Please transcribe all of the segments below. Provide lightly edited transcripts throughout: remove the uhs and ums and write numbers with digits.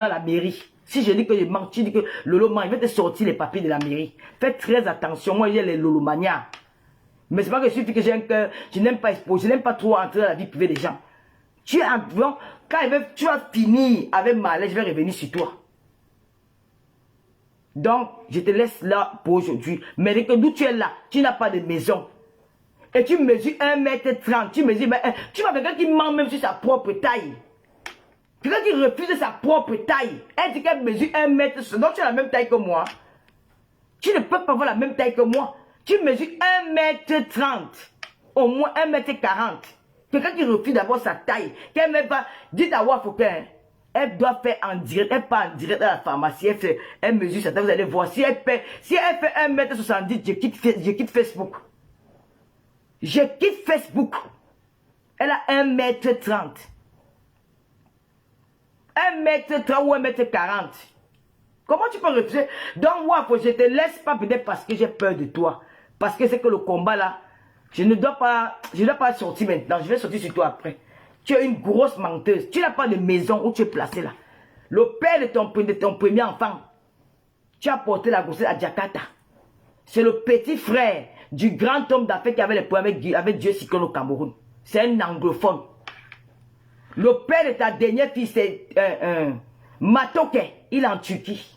à la mairie. Si je dis que je mens, tu dis que Lolo ment, il va te sortir les papiers de la mairie. Faites très attention, moi j'ai les Lolomanias. Mais c'est pas que je suffit que j'ai un cœur, je n'aime pas exposer, je n'aime pas trop entrer dans la vie privée des gens. Tu vas finir avec malaise, je vais revenir sur toi. Donc, je te laisse là pour aujourd'hui. Mais dès que d'où tu es là, tu n'as pas de maison. Et tu mesures 1,30 m, tu mesures, tu vois quelqu'un qui ment même sur sa propre taille. Quelqu'un qui refuse sa propre taille. Elle dit qu'elle mesure 1 m, donc tu as la même taille que moi. Tu ne peux pas avoir la même taille que moi. Tu mesures 1,30 m, au moins 1,40 m. Quelqu'un qui refuse d'avoir sa taille, qu'elle ne pas, dites à Wafokin, elle doit faire en direct, elle part en direct à la pharmacie, elle mesure sa taille, vous allez voir. Si elle fait 1,70 m, je quitte Facebook. Je quitte Facebook. Elle a 1,30 m. 1,30 m ou 1,40 m. Comment tu peux refuser? Donc, moi, je te laisse pas peut-être parce que j'ai peur de toi. Parce que c'est que le combat là, je ne dois pas sortir maintenant. Je vais sortir sur toi après. Tu es une grosse menteuse. Tu n'as pas de maison où tu es placé là. Le père de ton premier enfant, tu as porté la grossesse à Jakarta. C'est le petit frère du grand homme d'affaires qui avait les problèmes avec Dieu Sikon au Cameroun. C'est un anglophone. Le père de ta dernière fille, c'est Matoke. Il est en Turquie.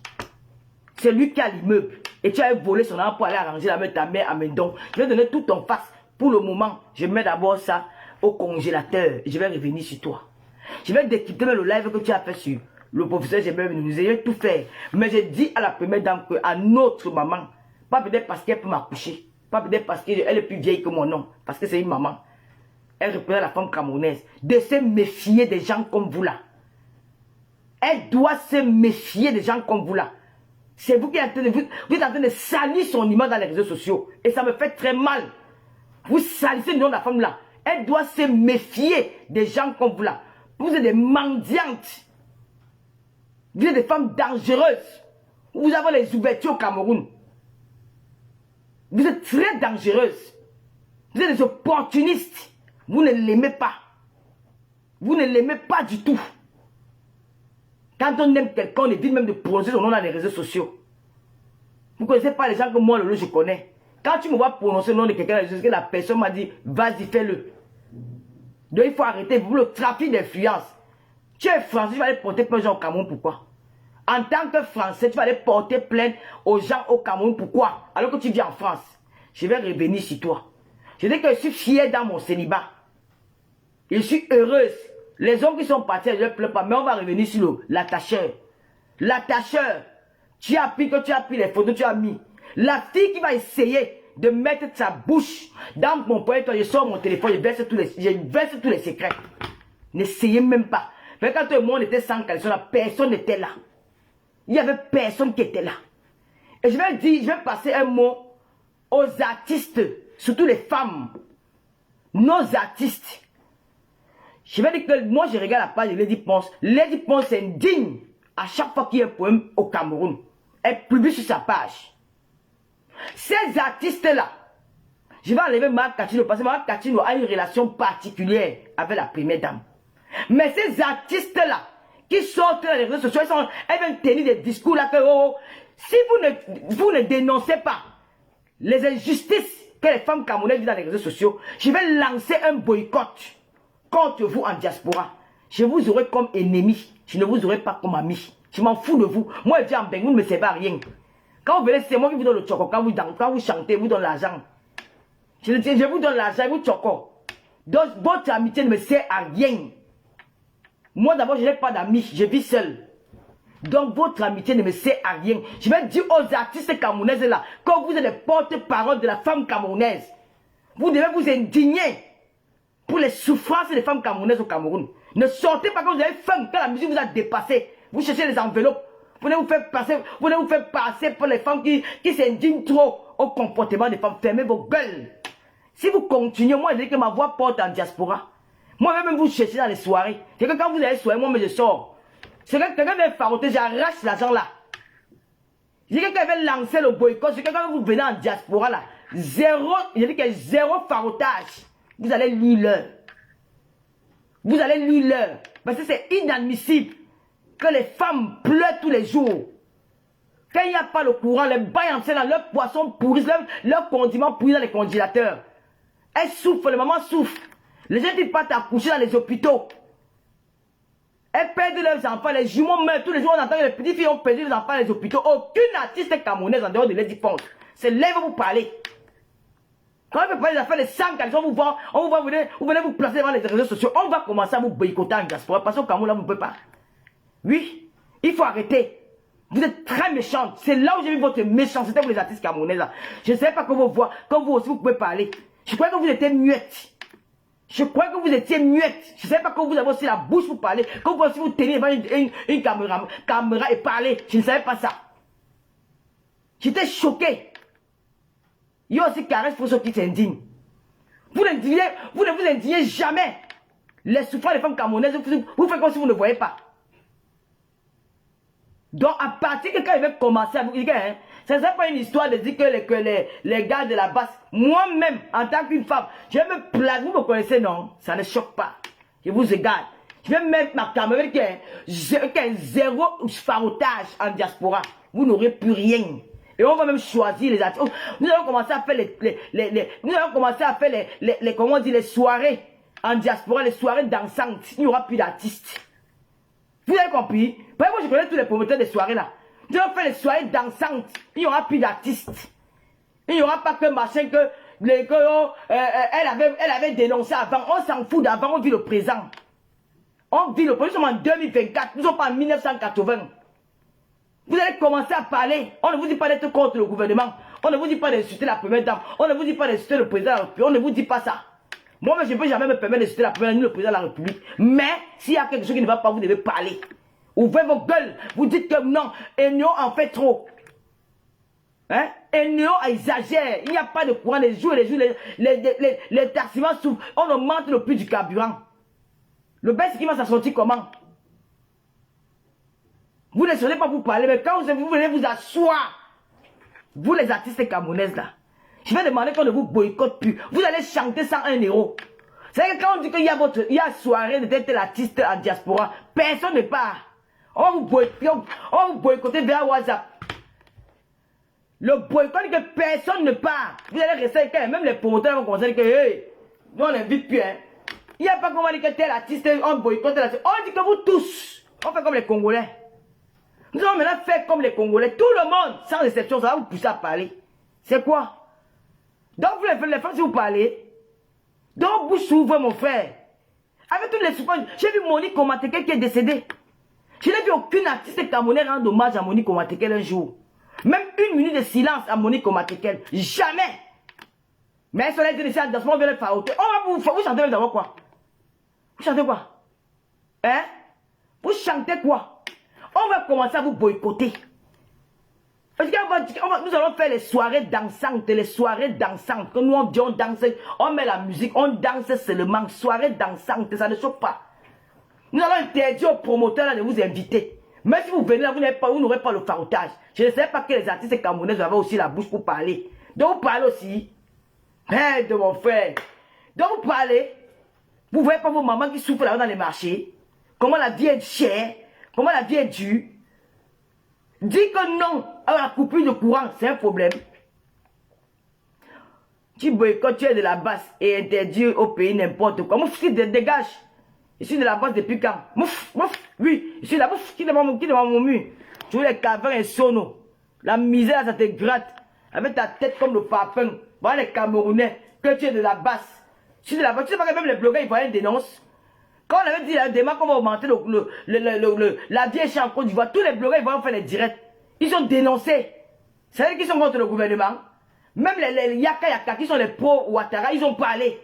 C'est lui qui a l'immeuble. Et tu as volé son argent pour aller arranger avec ta mère à Mendon. Je vais donner tout en face. Pour le moment, je mets d'abord ça au congélateur. Je vais revenir sur toi. Je vais décrypter le live que tu as fait sur le professeur. Je vais tout faire. Mais je dis à la première dame qu'à notre maman, pas peut-être parce qu'elle peut m'accoucher. Pas peut-être parce qu'elle est plus vieille que mon nom. Parce que c'est une maman. Elle représente la femme camerounaise. De se méfier des gens comme vous là. Elle doit se méfier des gens comme vous là. C'est vous qui êtes en train de salir son image dans les réseaux sociaux. Et ça me fait très mal. Vous salissez le nom de la femme là. Elle doit se méfier des gens comme vous là. Vous êtes des mendiantes. Vous êtes des femmes dangereuses. Vous avez les ouvertures au Cameroun. Vous êtes très dangereuses. Vous êtes des opportunistes. Vous ne l'aimez pas. Vous ne l'aimez pas du tout. Quand on aime quelqu'un, on évite même de prononcer son nom dans les réseaux sociaux. Vous ne connaissez pas les gens que moi, Lolo, je connais. Quand tu me vois prononcer le nom de quelqu'un, que la personne m'a dit, vas-y, fais-le. Donc il faut arrêter, vous, le trafic d'influence. Tu es français, tu vas aller porter plainte aux gens au Cameroun, pourquoi? En tant que français, tu vas aller porter plainte aux gens au Cameroun, pourquoi? Alors que tu vis en France. Je vais revenir sur toi. Je dis que je suis fière dans mon célibat. Je suis heureuse. Les hommes qui sont partis, je ne pleure pas, mais on va revenir sur l'attacheur. L'attacheur, tu as pris les photos, tu as mis. La fille qui va essayer de mettre sa bouche dans mon poignet, je sors mon téléphone, je verse tous les secrets. N'essayez même pas. Mais quand tout le monde était sans caleçon, personne n'était là. Il n'y avait personne qui était là. Et je vais passer un mot aux artistes, surtout les femmes. Nos artistes. Je vais dire que moi je regarde la page de Lady Ponce. Lady Ponce est indigne à chaque fois qu'il y a un problème au Cameroun. Elle publie sur sa page. Ces artistes-là, je vais enlever Marc Catino parce que Marc Catino a une relation particulière avec la première dame. Mais ces artistes-là, qui sortent dans les réseaux sociaux, elles viennent tenir des discours là que si vous ne dénoncez pas les injustices que les femmes camerounaises vivent dans les réseaux sociaux, je vais lancer un boycott contre vous en diaspora. Je vous aurai comme ennemi. Je ne vous aurai pas comme ami. Je m'en fous de vous. Moi, je dis en Bengue, vous ne me servez à rien. Quand vous venez, c'est moi qui vous donne le choco. Quand vous chantez, vous donne l'argent. Je vous donne l'argent, vous choco. Donc, votre amitié ne me sert à rien. Moi, d'abord, je n'ai pas d'amis. Je vis seul. Donc, votre amitié ne me sert à rien. Je vais dire aux artistes camerounaises là, quand vous êtes les porte-parole de la femme camerounaise, vous devez vous indigner pour les souffrances des femmes camerounaises au Cameroun. Ne sortez pas quand vous avez faim, quand la musique vous a dépassé. Vous cherchez les enveloppes. Vous voulez vous faire passer pour les femmes qui s'indignent trop au comportement des femmes. Fermez vos gueules. Si vous continuez, moi je dis que ma voix porte en diaspora. Moi même vous cherchez dans les soirées. C'est que quand vous allez soirée, moi je sors. C'est que quelqu'un vient faroter, j'arrache l'argent là. Je dis que quelqu'un vient lancer le boycott. C'est que quand vous venez en diaspora là, je dis qu'il y a zéro farotage. Vous allez lire l'heure. Vous allez lire l'heure. Parce que c'est inadmissible que les femmes pleurent tous les jours. Quand il n'y a pas le courant, les bains en dans leurs poissons pourrissent, leurs condiments pourrissent dans les congélateurs. Elles souffrent, les mamans souffrent. Les gens qui partent accoucher dans les hôpitaux. Elles perdent leurs enfants, les jumeaux meurent. Tous les jours, on entend que les petites filles ont perdu leurs enfants dans les hôpitaux. Aucune artiste camerounaise en dehors de Lady Ponce se lève pour parler. Quand on peut parler des affaires de sang, quand on vous voit, vous venez vous placer devant les réseaux sociaux. On va commencer à vous boycotter en diaspora parce qu'au Cameroun, là, vous ne pouvez pas. Oui, il faut arrêter. Vous êtes très méchante. C'est là où j'ai vu votre méchanceté pour les artistes camerounais. Là. Je ne savais pas que vous voyez, quand vous aussi vous pouvez parler. Je croyais que vous étiez muette. Je croyais que vous étiez muette. Je ne savais pas que vous avez aussi la bouche pour parler. Que vous aussi vous tenez devant une caméra et parler. Je ne savais pas ça. J'étais choqué. Il y a aussi Caresse pour ceux qui s'indignent. Vous ne vous indignez jamais. Les souffrances des femmes camerounaises, vous faites comme si vous ne voyez pas. Donc, à partir de quand il va commencer à vous dire, hein, ça n'est pas une histoire de dire que les gars de la basse, moi-même, en tant qu'une femme, je vais me plaindre, vous me connaissez, non? Ça ne choque pas. Je vous égale. Je vais mettre ma caméra avec un zéro farotage en diaspora. Vous n'aurez plus rien. Et on va même choisir les artistes. Nous allons commencer à faire comment on dit, les soirées en diaspora, les soirées dansantes. Il n'y aura plus d'artistes. Vous avez compris? Parce que moi, je connais tous les promoteurs des soirées là. Nous allons faire les soirées dansantes. Il n'y aura plus d'artistes. Il n'y aura pas que machin que elle avait dénoncé avant. On s'en fout d'avant, on vit le présent. On vit le présent. Nous sommes en 2024. Nous ne sommes pas en 1980. Vous allez commencer à parler. On ne vous dit pas d'être contre le gouvernement. On ne vous dit pas d'insulter la première dame. On ne vous dit pas d'insulter le président de la République. On ne vous dit pas ça. Moi, je ne peux jamais me permettre d'insulter la première dame ni le président de la République. Mais, s'il y a quelque chose qui ne va pas, vous devez parler. Ouvrez vos gueules. Vous dites que non, Enyo en fait trop. Hein? Enyo exagère. Il n'y a pas de courant. Les jours, les taximans souffrent. On augmente le prix du carburant. Le baisse qui va s'en sortir comment? Vous ne saurez pas vous parler, mais quand vous venez vous asseoir, vous les artistes camerounaises là, je vais demander qu'on ne vous boycotte plus. Vous allez chanter sans 1 euro. C'est que quand on dit qu'il y a soirée de tel artiste en diaspora, personne ne part. On va vous boycotter via WhatsApp. Le boycott, que personne ne part. Vous allez rester quand même les promoteurs vont commencer à dire que hey, nous on n'invite plus. Hein. Il n'y a pas comment dire que tel artiste, on boycotte tel artiste. On dit que vous tous, on fait comme les Congolais. Nous allons maintenant faire comme les Congolais. Tout le monde, sans exception, ça va vous pousser à parler. C'est quoi? Donc, vous les femmes, si vous parlez, donc bouche s'ouvre, mon frère. Avec toutes les souffrances, j'ai vu Monique Omatekel qui est décédée. Je n'ai vu aucune artiste camerounaise rendre hommage à Monique Omatekel un jour. Même 1 minute de silence à Monique Omatekel. Jamais. Mais elle serait décédée dans ce moment, on vient le faire. Oh, vous chantez d'abord quoi? Vous chantez quoi? Hein? Vous chantez quoi? On va commencer à vous boycotter. Parce que nous allons faire les soirées dansantes, que nous on danse, on met la musique, on danse seulement, soirées dansantes, ça ne choque pas. Nous allons interdire aux promoteurs là, de vous inviter. Mais si vous venez là, vous n'aurez pas le farotage. Je ne sais pas que les artistes camerounais avaient aussi la bouche pour parler. Donc vous parlez aussi. Hein, de mon frère. Donc vous parlez. Vous voyez pas vos mamans qui souffrent là dans les marchés. Comment la vie est chère. Comment la vie est dure. Dis que non à la coupure de courant, c'est un problème. Tu boycottes, tu es de la basse et interdis au pays n'importe quoi. Mouf, qui dégage. Je suis de la base depuis quand? Mouf, oui, je suis là, mouf, qui devant mon mur. Tu veux les cavernes et sonos. La misère, ça te gratte. Avec ta tête comme le papin. Voilà les Camerounais, que tu es de la basse. Je suis de la basse. Tu sais pas que même les blogueurs, ils voient une dénonce. Quand on avait dit la démarche, comment augmenter la vie chère en Côte d'Ivoire, tous les blogueurs, ils vont faire les directs. Ils ont dénoncé. C'est eux qui sont contre le gouvernement. Même les Yaka qui sont les pro-Ouattara, ils ont parlé.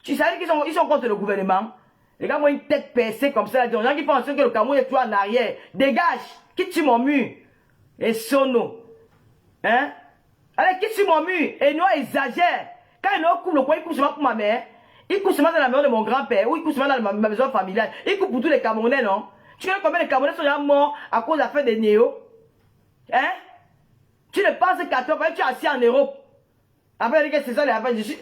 Tu savais qu'ils sont contre le gouvernement. Les gars ont une tête percée comme ça. Les gens qui pensent que le Cameroun est toujours en arrière. Dégage. Qui tue mon mur? Et Sono. Hein? Allez, qui tue mon mur? Et nous, exagère. Quand il coupe le coin, il coupe seulement pour ma mère. Il coupe seulement dans la maison de mon grand-père. Ou il coupe seulement dans ma maison familiale. Il coupe pour tous les Camerounais, non? Tu sais combien de Camerounais sont déjà morts à cause de l'affaire des néo? Hein? Tu ne penses qu'à toi, parce que tu es assis en Europe. Après, c'est ça, les suis...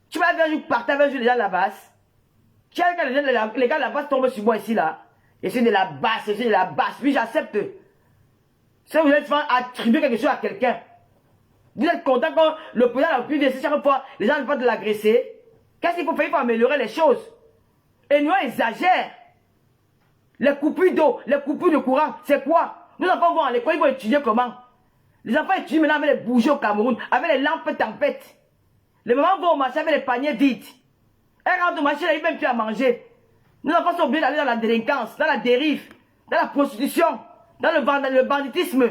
Tu vas un jour partir avec les gens de la basse. Tu as les gars de la basse tombent sur moi ici, là. Je suis de la basse, je suis de la basse. Oui, j'accepte. Si vous êtes attribuer quelque chose à quelqu'un, vous êtes content quand le président de la République vient chaque fois, les gens ne veulent pas l'agresser. Qu'est-ce qu'il faut faire? Il faut améliorer les choses. Et nous, on exagère. Les coupures d'eau, les coupures de courant, c'est quoi? Nos enfants vont à l'école, ils vont étudier comment? Les enfants étudient maintenant avec les bougies au Cameroun, avec les lampes tempêtes. Les mamans vont au marché avec les paniers vides. Elles rentrent au marché, ils n'ont même plus à manger. Nos enfants sont obligés d'aller dans la délinquance, dans la dérive, dans la prostitution, dans le banditisme.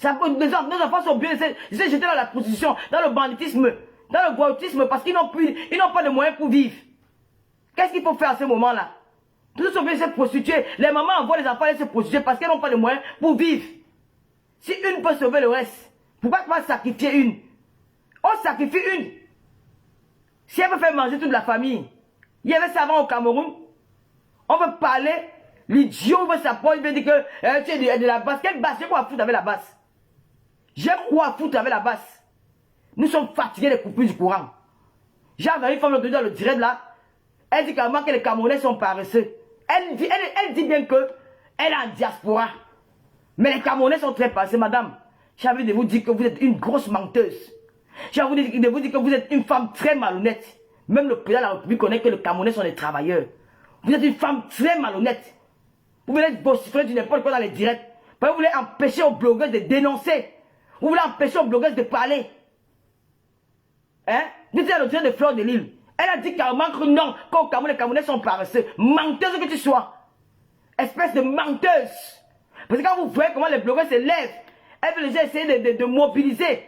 Nos enfants sont obligés de se jeter dans la prostitution, dans le banditisme, dans le voyoutisme, parce qu'ils n'ont pas de moyens pour vivre. Qu'est-ce qu'il faut faire à ce moment-là? Tous sont obligés de se prostituer. Les mamans envoient les enfants aller se prostituer parce qu'elles n'ont pas de moyens pour vivre. Si une peut sauver le reste, pourquoi pas sacrifier une? On sacrifie une. Si elle veut faire manger toute la famille, il y avait ça avant au Cameroun. On veut parler, l'idiot veut s'apprendre, il veut dire que tu es de la basse. Quelle basse? J'ai quoi à foutre avec la basse? J'ai quoi à foutre avec la basse? Nous sommes fatigués des coupures du courant. J'ai envoyé une femme l'autre dans le direct là. Elle dit carrément que les Camerounais sont paresseux. Elle dit bien que elle est en diaspora. Mais les Camerounais sont très paresseux, madame. J'ai envie de vous dire que vous êtes une grosse menteuse. J'ai envie de vous dire que vous êtes une femme très malhonnête. Même le président de la République connaît que les Camerounais sont des travailleurs. Vous êtes une femme très malhonnête. Vous voulez vociférer du n'importe quoi dans les directs. Vous voulez empêcher aux blogueuses de dénoncer. Vous voulez empêcher aux blogueuses de parler. Hein? Vous êtes à l'autre de Fleur de Lille. Elle a dit carrément que non, qu'au Cameroun, les Camerounais sont paresseux. Menteuse que tu sois. Espèce de menteuse. Parce que quand vous voyez comment les blogueurs se lèvent, elles veulent déjà essayer de mobiliser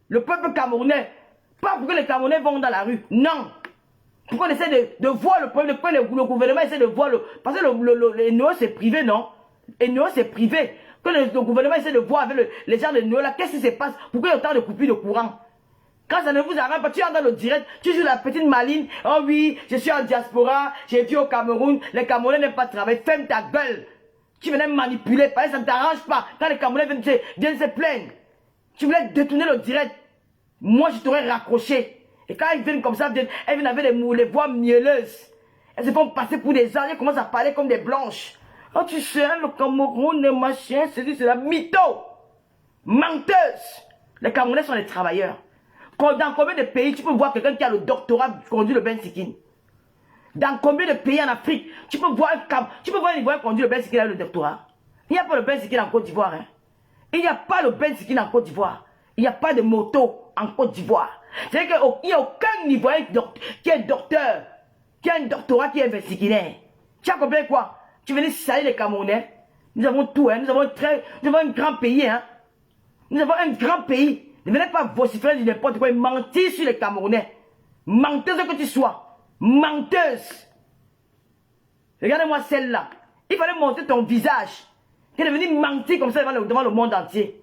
le peuple camerounais. Pas pour que les Camerounais vont dans la rue. Non. Pour qu'on essaie de voir le problème, le gouvernement essaie de voir le... Parce que le NO c'est privé, non? Le NO c'est privé. Que le gouvernement essaie de voir avec les gens de NO là, qu'est-ce qui se passe? Pourquoi il y a autant de coupures de courant? Quand ça ne vous arrête pas, tu es dans le direct, tu joues la petite maline. Oh oui, je suis en diaspora, j'ai vu au Cameroun, les Camerounais n'aiment pas travailler. Ferme ta gueule. Tu venais manipuler, parce que ça ne t'arrange pas. Quand les Camerounais viennent se plaindre, tu voulais détourner le direct. Moi, je t'aurais raccroché. Et quand ils viennent comme ça, elles viennent avec les voix mielleuses. Elles se font passer pour des gens, elles commencent à parler comme des blanches. Oh, tu sais, le Cameroun, les machins, c'est la mytho. Menteuse. Les Camerounais sont des travailleurs. Dans combien de pays tu peux voir quelqu'un qui a le doctorat conduire le Ben Sikin? Dans combien de pays en Afrique tu peux voir un Ivoirien conduire le Ben Sikin avec le doctorat? Il n'y a pas le Ben Sikin en Côte d'Ivoire. Hein? Il n'y a pas le Ben Sikin en Côte d'Ivoire. Il n'y a pas de moto en Côte d'Ivoire. C'est-à-dire qu'il n'y a aucun Ivoirien qui est docteur, qui a un doctorat, qui est Ben Sikinais. Tu as compris quoi? Tu venais salir les Camerounais. Nous avons tout. Hein? Nous avons un grand pays. Hein? Nous avons un grand pays. Ne venez pas vociférer du n'importe quoi et mentir sur les Camerounais. Menteuse que tu sois. Menteuse. Regardez-moi celle-là. Il fallait montrer ton visage. Tu es venu mentir comme ça devant le monde entier.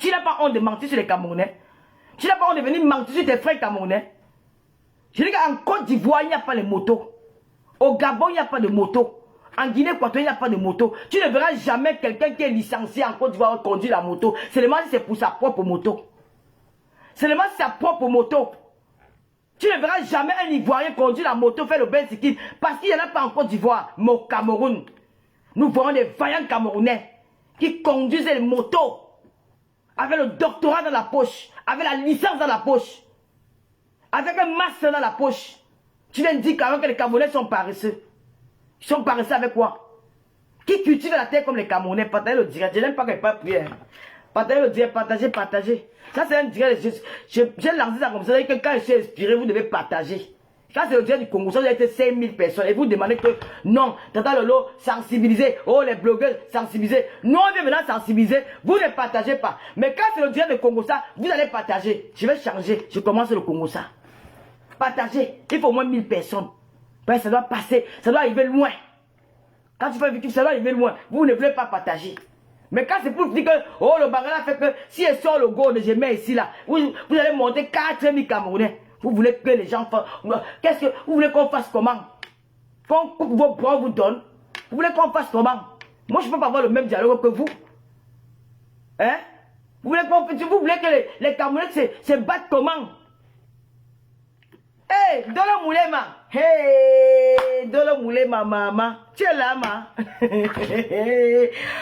Tu n'as pas honte de mentir sur les Camerounais. Tu n'as pas honte de venir mentir sur tes frères Camerounais. Je dis qu'en Côte d'Ivoire, il n'y a pas de moto. Au Gabon, il n'y a pas de moto. En Guinée équatoriale, il n'y a pas de moto. Tu ne verras jamais quelqu'un qui est licencié en Côte d'Ivoire conduire la moto. Seulement si c'est pour sa propre moto. Seulement sa propre moto. Tu ne verras jamais un Ivoirien conduire la moto, faire le Ben Sikin. Parce qu'il n'y en a pas en Côte d'Ivoire, mais au Cameroun. Nous voyons des vaillants Camerounais qui conduisent les motos. Avec le doctorat dans la poche. Avec la licence dans la poche. Avec un master dans la poche. Tu viens de dire quand même que les Camerounais sont paresseux. Ils sont paresseux avec quoi? Qui cultive la terre comme les Camerounais? Partagez le direct. Je n'aime pas qu'elle parle prière. Partagez le direct, partagez. Ça c'est un direct. J'ai lancé ça comme ça. Que quand je suis inspiré, vous devez partager. Quand c'est le direct du Congo, ça a été 5000 personnes. Et vous demandez que non, Tata Lolo, sensibiliser. Oh, les blogueurs, sensibiliser. Nous, on vient maintenant sensibiliser. Vous ne partagez pas. Mais quand c'est le direct du Congo, ça, vous allez partager. Je vais changer. Je commence le Congo, ça. Partagez. Il faut au moins 1000 personnes. Ben, ça doit passer, ça doit arriver loin. Quand tu fais victime, ça doit arriver loin. Vous ne voulez pas partager. Mais quand c'est pour dire que, oh, le bagala fait que, si elle sort le go, je mets ici, là, vous allez monter 4000 Camerounais. Vous voulez que les gens fassent, qu'est-ce que, vous voulez qu'on fasse comment? Qu'on coupe vos bras, vous donne. Vous voulez qu'on fasse comment? Moi, je ne peux pas avoir le même dialogue que vous. Hein? Vous voulez que les Camerounais se battent comment? Hé, hey, dans le moulema. Hey, Dolo Moulé, ma maman. Tu es là, ma.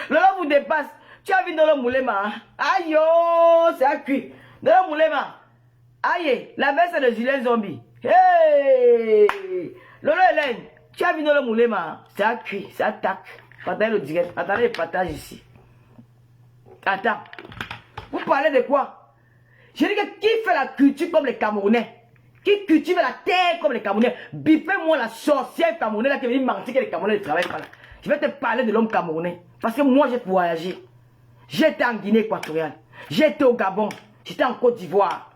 Lolo vous dépasse. Tu as vu Dolo Moulé, ma. Aïe, oh, c'est à cuire. Dolo Moulé, ma. Aïe, la veste c'est de Julien Zombie. Hey, Lolo Hélène. Tu as vu Dolo Moulé, ma. C'est à cuire, c'est à tac. Attendez le direct. Attendez le partage ici. Attends. Vous parlez de quoi? Je dis que qui fait la culture comme les Camerounais? Qui cultive la terre comme les Camerounais? Bipez-moi la sorcière camerounaise là qui veut mentir que les Camerounais ne travaillent pas là. Je vais te parler de l'homme camerounais. Parce que moi j'ai voyagé. J'étais en Guinée équatoriale. J'étais au Gabon. J'étais en Côte d'Ivoire.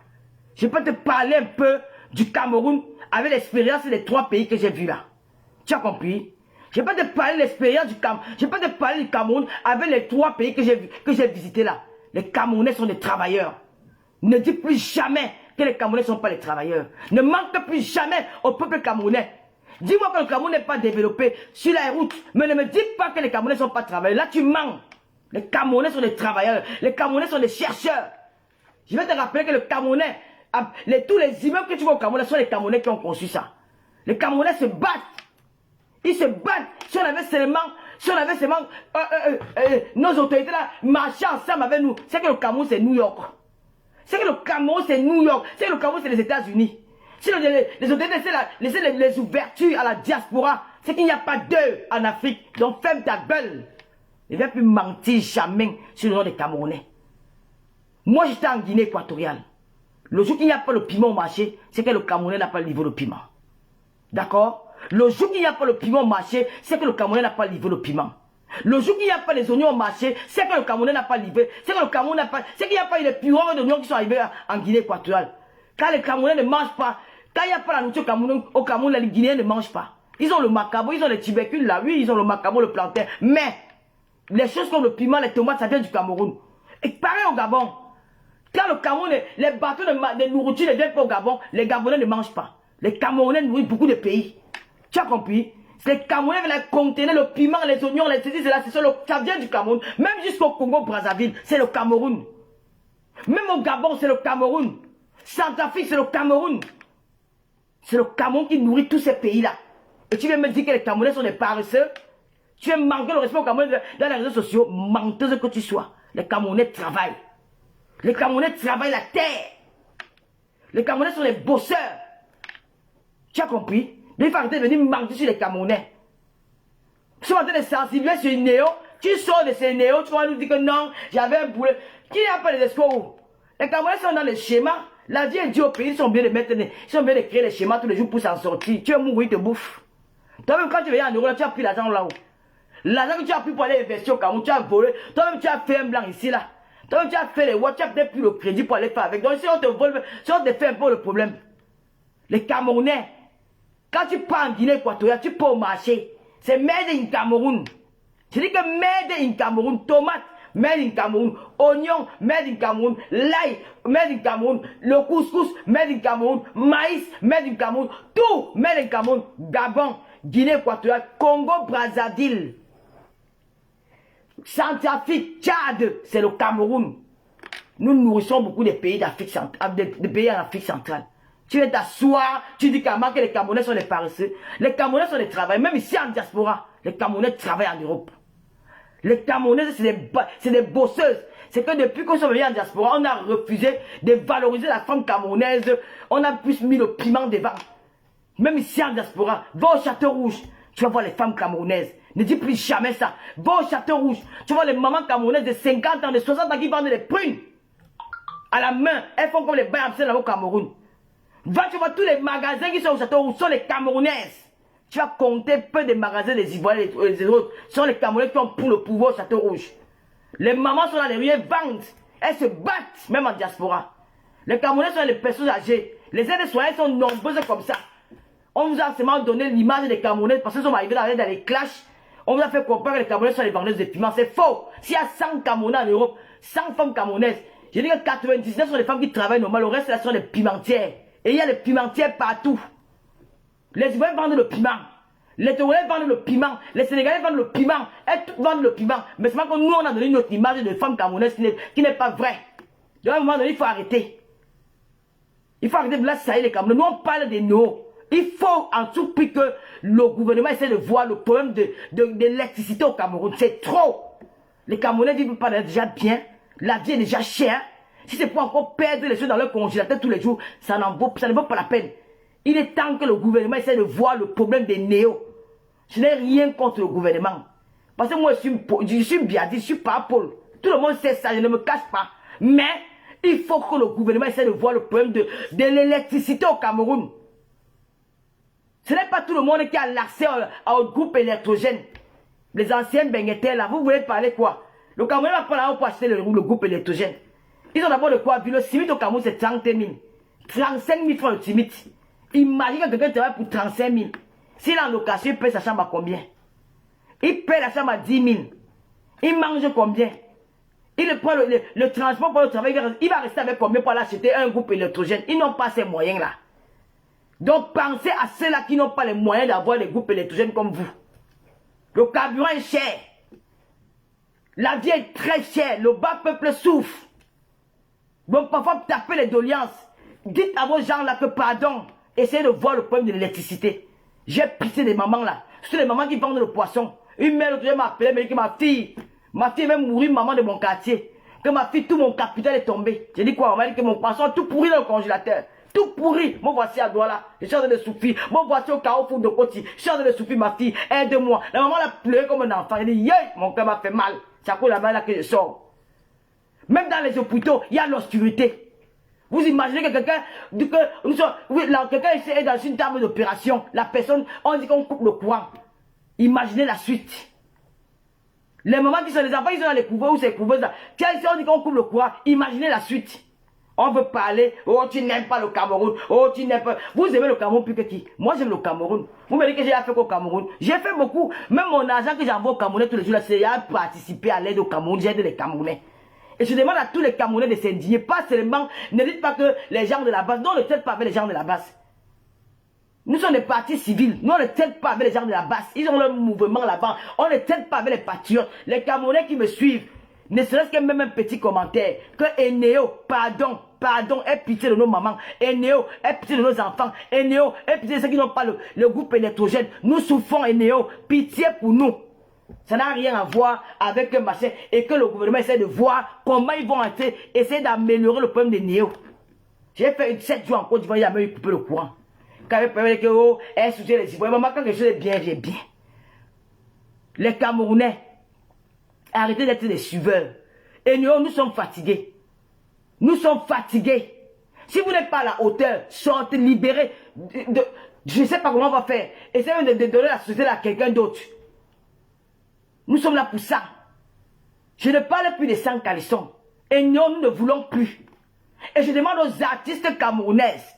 Je peux te parler un peu du Cameroun avec l'expérience des 3 pays que j'ai vus là. Tu as compris? Je peux te parler de l'expérience du Cameroun. Je peux te parler du Cameroun avec les 3 pays que j'ai visités là. Les Camerounais sont des travailleurs. Ne dis plus jamais que les Camerounais ne sont pas les travailleurs. Ne manque plus jamais au peuple camerounais. Dis-moi que le Cameroun n'est pas développé sur la route, mais ne me dis pas que les Camerounais ne sont pas travailleurs. Là, tu mens. Les Camerounais sont des travailleurs. Les Camerounais sont des chercheurs. Je vais te rappeler que le Camerounais, tous les immeubles que tu vois au Cameroun sont les Camerounais qui ont conçu ça. Les Camerounais se battent. Ils se battent. Si on avait seulement nos autorités là marchaient ensemble avec nous, c'est que le Cameroun c'est New York. C'est que le Cameroun c'est New York. C'est que le Cameroun c'est les États-Unis. Si les autorités laissent les ouvertures à la diaspora, c'est qu'il n'y a pas d'eux en Afrique. Donc ferme ta gueule. Ne viens plus mentir jamais sur le nom des Camerounais. Moi j'étais en Guinée équatoriale. Le jour qu'il n'y a pas le piment au marché, c'est que le Camerounais n'a pas le niveau de piment. D'accord? Le jour qu'il n'y a pas le piment au marché, c'est que le Camerounais n'a pas livré le piment. Le jour qu'il n'y a pas les oignons au marché, c'est que le Camerounais n'a pas livré. C'est que le Cameroun n'a pas. C'est qu'il n'y a pas eu les pirogues d'oignons qui sont arrivés en Guinée équatoriale. Quand les Camerounais ne mangent pas, quand il n'y a pas la nourriture au Cameroun, les Guinéens ne mangent pas. Ils ont le macabo, ils ont les tubercules là, oui, ils ont le macabo, le plantain. Mais les choses comme le piment, les tomates, ça vient du Cameroun. Et pareil au Gabon. Quand le Cameroun, les bateaux de nourriture ne viennent pas au Gabon, les Gabonais ne mangent pas. Les Camerounais nourrissent beaucoup de pays. Tu as compris? Les Camerounais veulent contenir le piment, les oignons, les ceci, cela, ça vient du Cameroun. Même jusqu'au Congo-Brazzaville, c'est le Cameroun. Même au Gabon, c'est le Cameroun. Centrafrique, c'est le Cameroun. C'est le Cameroun qui nourrit tous ces pays-là. Et tu viens me dire que les Camerounais sont des paresseux? Tu viens manquer le respect aux Camerounais dans les réseaux sociaux? Menteuse que tu sois. Les Camerounais travaillent. Les Camerounais travaillent la terre. Les Camerounais sont les bosseurs. Tu as compris? Il faut arrêter de venir mentir sur les Camerounais. Si on est en train de sensibiliser sur une néo, tu sors de ces néos, tu vas nous dire que non, j'avais un boulet. Qui n'a pas les espoirs? Les Camerounais sont dans les schémas. La vie est due au pays, ils sont bien de créer les schémas tous les jours pour s'en sortir. Tu vas mourir, te bouffe. Toi-même, quand tu viens en Europe, tu as pris l'argent là-haut. L'argent que tu as pris pour aller investir au Cameroun, tu as volé. Toi-même, tu as fait un blanc ici, là. Toi-même, tu as fait les watts, tu as peut-être plus le crédit pour aller faire avec. Donc, si on te vole, si on te fait un peu le problème. Les Camerounais, quand tu pars en Guinée équatoriale, tu pars au marché. C'est made in Cameroun. Je dis que made in Cameroun, tomate, made in Cameroun, oignon, made in Cameroun, l'ail, made in Cameroun, le couscous, made in Cameroun, maïs, made in Cameroun, tout made in Cameroun, Gabon, Guinée équatoriale, Congo, Brazzaville, Centrafrique, Tchad, c'est le Cameroun. Nous nourrissons beaucoup de pays d'Afrique centrale, des pays en Afrique centrale. Tu viens t'asseoir, tu dis que les Camerounais sont des paresseux. Les Camerounais sont des travailleurs. Même ici en diaspora, les Camerounais travaillent en Europe. Les Camerounais, c'est des bosseuses. C'est que depuis qu'on est venu en diaspora, on a refusé de valoriser la femme camerounaise. On a plus mis le piment devant. Même ici en diaspora, va au Château Rouge, tu vas voir les femmes camerounaises. Ne dis plus jamais ça. Va au Château Rouge, tu vois les mamans camerounaises de 50 ans, de 60 ans qui vendent des prunes. À la main, elles font comme les bains là au Cameroun. Va, tu vois tous les magasins qui sont au Château Rouge sont les Camerounaises. Tu vas compter peu des magasins des Ivoiriens et les autres. Ce sont les Camerounais qui ont pour le pouvoir au Château Rouge. Les mamans sont dans les rues, elles vendent. Elles se battent, même en diaspora. Les Camerounais sont les personnes âgées. Les aides-soignantes sont nombreuses comme ça. On vous a seulement donné l'image des Camerounais parce qu'ils sont arrivés dans les clashs. On vous a fait comprendre que les Camerounais sont les vendeuses de piment. C'est faux. S'il y a 100 Camerounais en Europe, 100 femmes camerounaises, je dis que 99 sont les femmes qui travaillent normalement. Le reste, là, sont des pimentières. Et il y a des pimentières partout. Les Ivoiriens vendent le piment. Les Togolais vendent le piment. Les Sénégalais vendent le piment. Elles toutes vendent le piment. Mais c'est que nous, on a donné notre image de femme camerounaise qui n'est pas vraie. Donc à un moment donné, il faut arrêter. Il faut arrêter de là, ça y est, les Camerounais. Nous, on parle des nos. Il faut en tout prix que le gouvernement essaie de voir le problème de l'électricité au Cameroun. C'est trop. Les Camerounais vivent pas déjà bien. La vie est déjà chère. Si c'est pour encore perdre les choses dans leur congélateur tous les jours, ça ne vaut pas la peine. Il est temps que le gouvernement essaie de voir le problème des néos. Je n'ai rien contre le gouvernement. Parce que moi, je suis bien dit, je suis pas Paul. Tout le monde sait ça, je ne me cache pas. Mais il faut que le gouvernement essaie de voir le problème de l'électricité au Cameroun. Ce n'est pas tout le monde qui a l'accès au groupe électrogène. Les anciens benguetés là, vous voulez parler quoi? Le Cameroun va pas là pour acheter le groupe électrogène. Ils ont d'abord de quoi? Le CIMIT au Cameroun c'est 30 000. 35 000 francs le CIMIT. Imagine que quelqu'un travaille pour 35 000. S'il est en location, il paye sa chambre à combien? Il paye la chambre à 10 000. Il mange combien? Il prend le transport pour le travail. Il va rester avec combien pour aller acheter un groupe électrogène? Ils n'ont pas ces moyens là. Donc pensez à ceux-là qui n'ont pas les moyens d'avoir des groupes électrogènes comme vous. Le carburant est cher. La vie est très chère. Le bas peuple souffre. Donc parfois tapez les doléances. Dites à vos gens là que pardon. Essayez de voir le problème de l'électricité. J'ai pitié des mamans là. Surtout les mamans qui vendent le poisson. Une mère l'autre jour m'a appelé, m'a dit que ma fille va mourir, maman de mon quartier. Que ma fille, tout mon capital est tombé. J'ai dit quoi? On m'a dit que mon poisson tout pourri dans le congélateur. Tout pourri. Moi voici à Douala. Je suis en train de souffrir. Moi voici au carrefour de Koti. Je suis en train de souffrir, ma fille. Aide-moi. La maman a pleuré comme un enfant. Elle dit, yeah, mon cœur m'a fait mal. C'est à cause de la main là que je sors. Même dans les hôpitaux, il y a l'obscurité. Vous imaginez que quelqu'un est dans une table d'opération. La personne, on dit qu'on coupe le courant. Imaginez la suite. Les mamans qui sont les enfants, ils sont dans les couveuses ou ces couveuses là. Tiens, ici on dit qu'on coupe le courant. Imaginez la suite. On veut parler, oh tu n'aimes pas le Cameroun, oh tu n'aimes pas... Vous aimez le Cameroun plus que qui? Moi j'aime le Cameroun. Vous me dites que j'ai fait qu'au Cameroun. J'ai fait beaucoup. Même mon argent que j'envoie au Cameroun tous les jours, c'est à participer à l'aide au Cameroun. J'aide les Camerounais. Et je demande à tous les Camerounais de s'indigner. Pas seulement, ne dites pas que les gens de la base, non, on ne traite pas avec les gens de la base. Nous sommes des partis civils. Nous, on ne traite pas avec les gens de la base. Ils ont leur mouvement là-bas. On ne traite pas avec les patriotes. Les Camerounais qui me suivent, ne serait-ce que même un petit commentaire. Que Eneo, pardon, aie pitié de nos mamans. Eneo, aie pitié de nos enfants. Eneo, aie pitié de ceux qui n'ont pas le groupe électrogène. Nous souffrons, Eneo. Pitié pour nous. Ça n'a rien à voir avec un machin. Et que le gouvernement essaie de voir comment ils vont essayer d'améliorer le problème des Néo. J'ai fait 7 jours en Côte d'Ivoire, il y a même eu coupé le courant. Quand il parlait que, oh, elle soutient les Ivoiriens. Maman, quand quelque chose est bien, j'ai bien. Les Camerounais, arrêtez d'être des suiveurs. Et nous sommes fatigués. Nous sommes fatigués. Si vous n'êtes pas à la hauteur, sortez, libérez. Je ne sais pas comment on va faire. Essayez de donner la société à quelqu'un d'autre. Nous sommes là pour ça. Je ne parle plus des sans calissons. Et non, nous ne voulons plus. Et je demande aux artistes camerounaises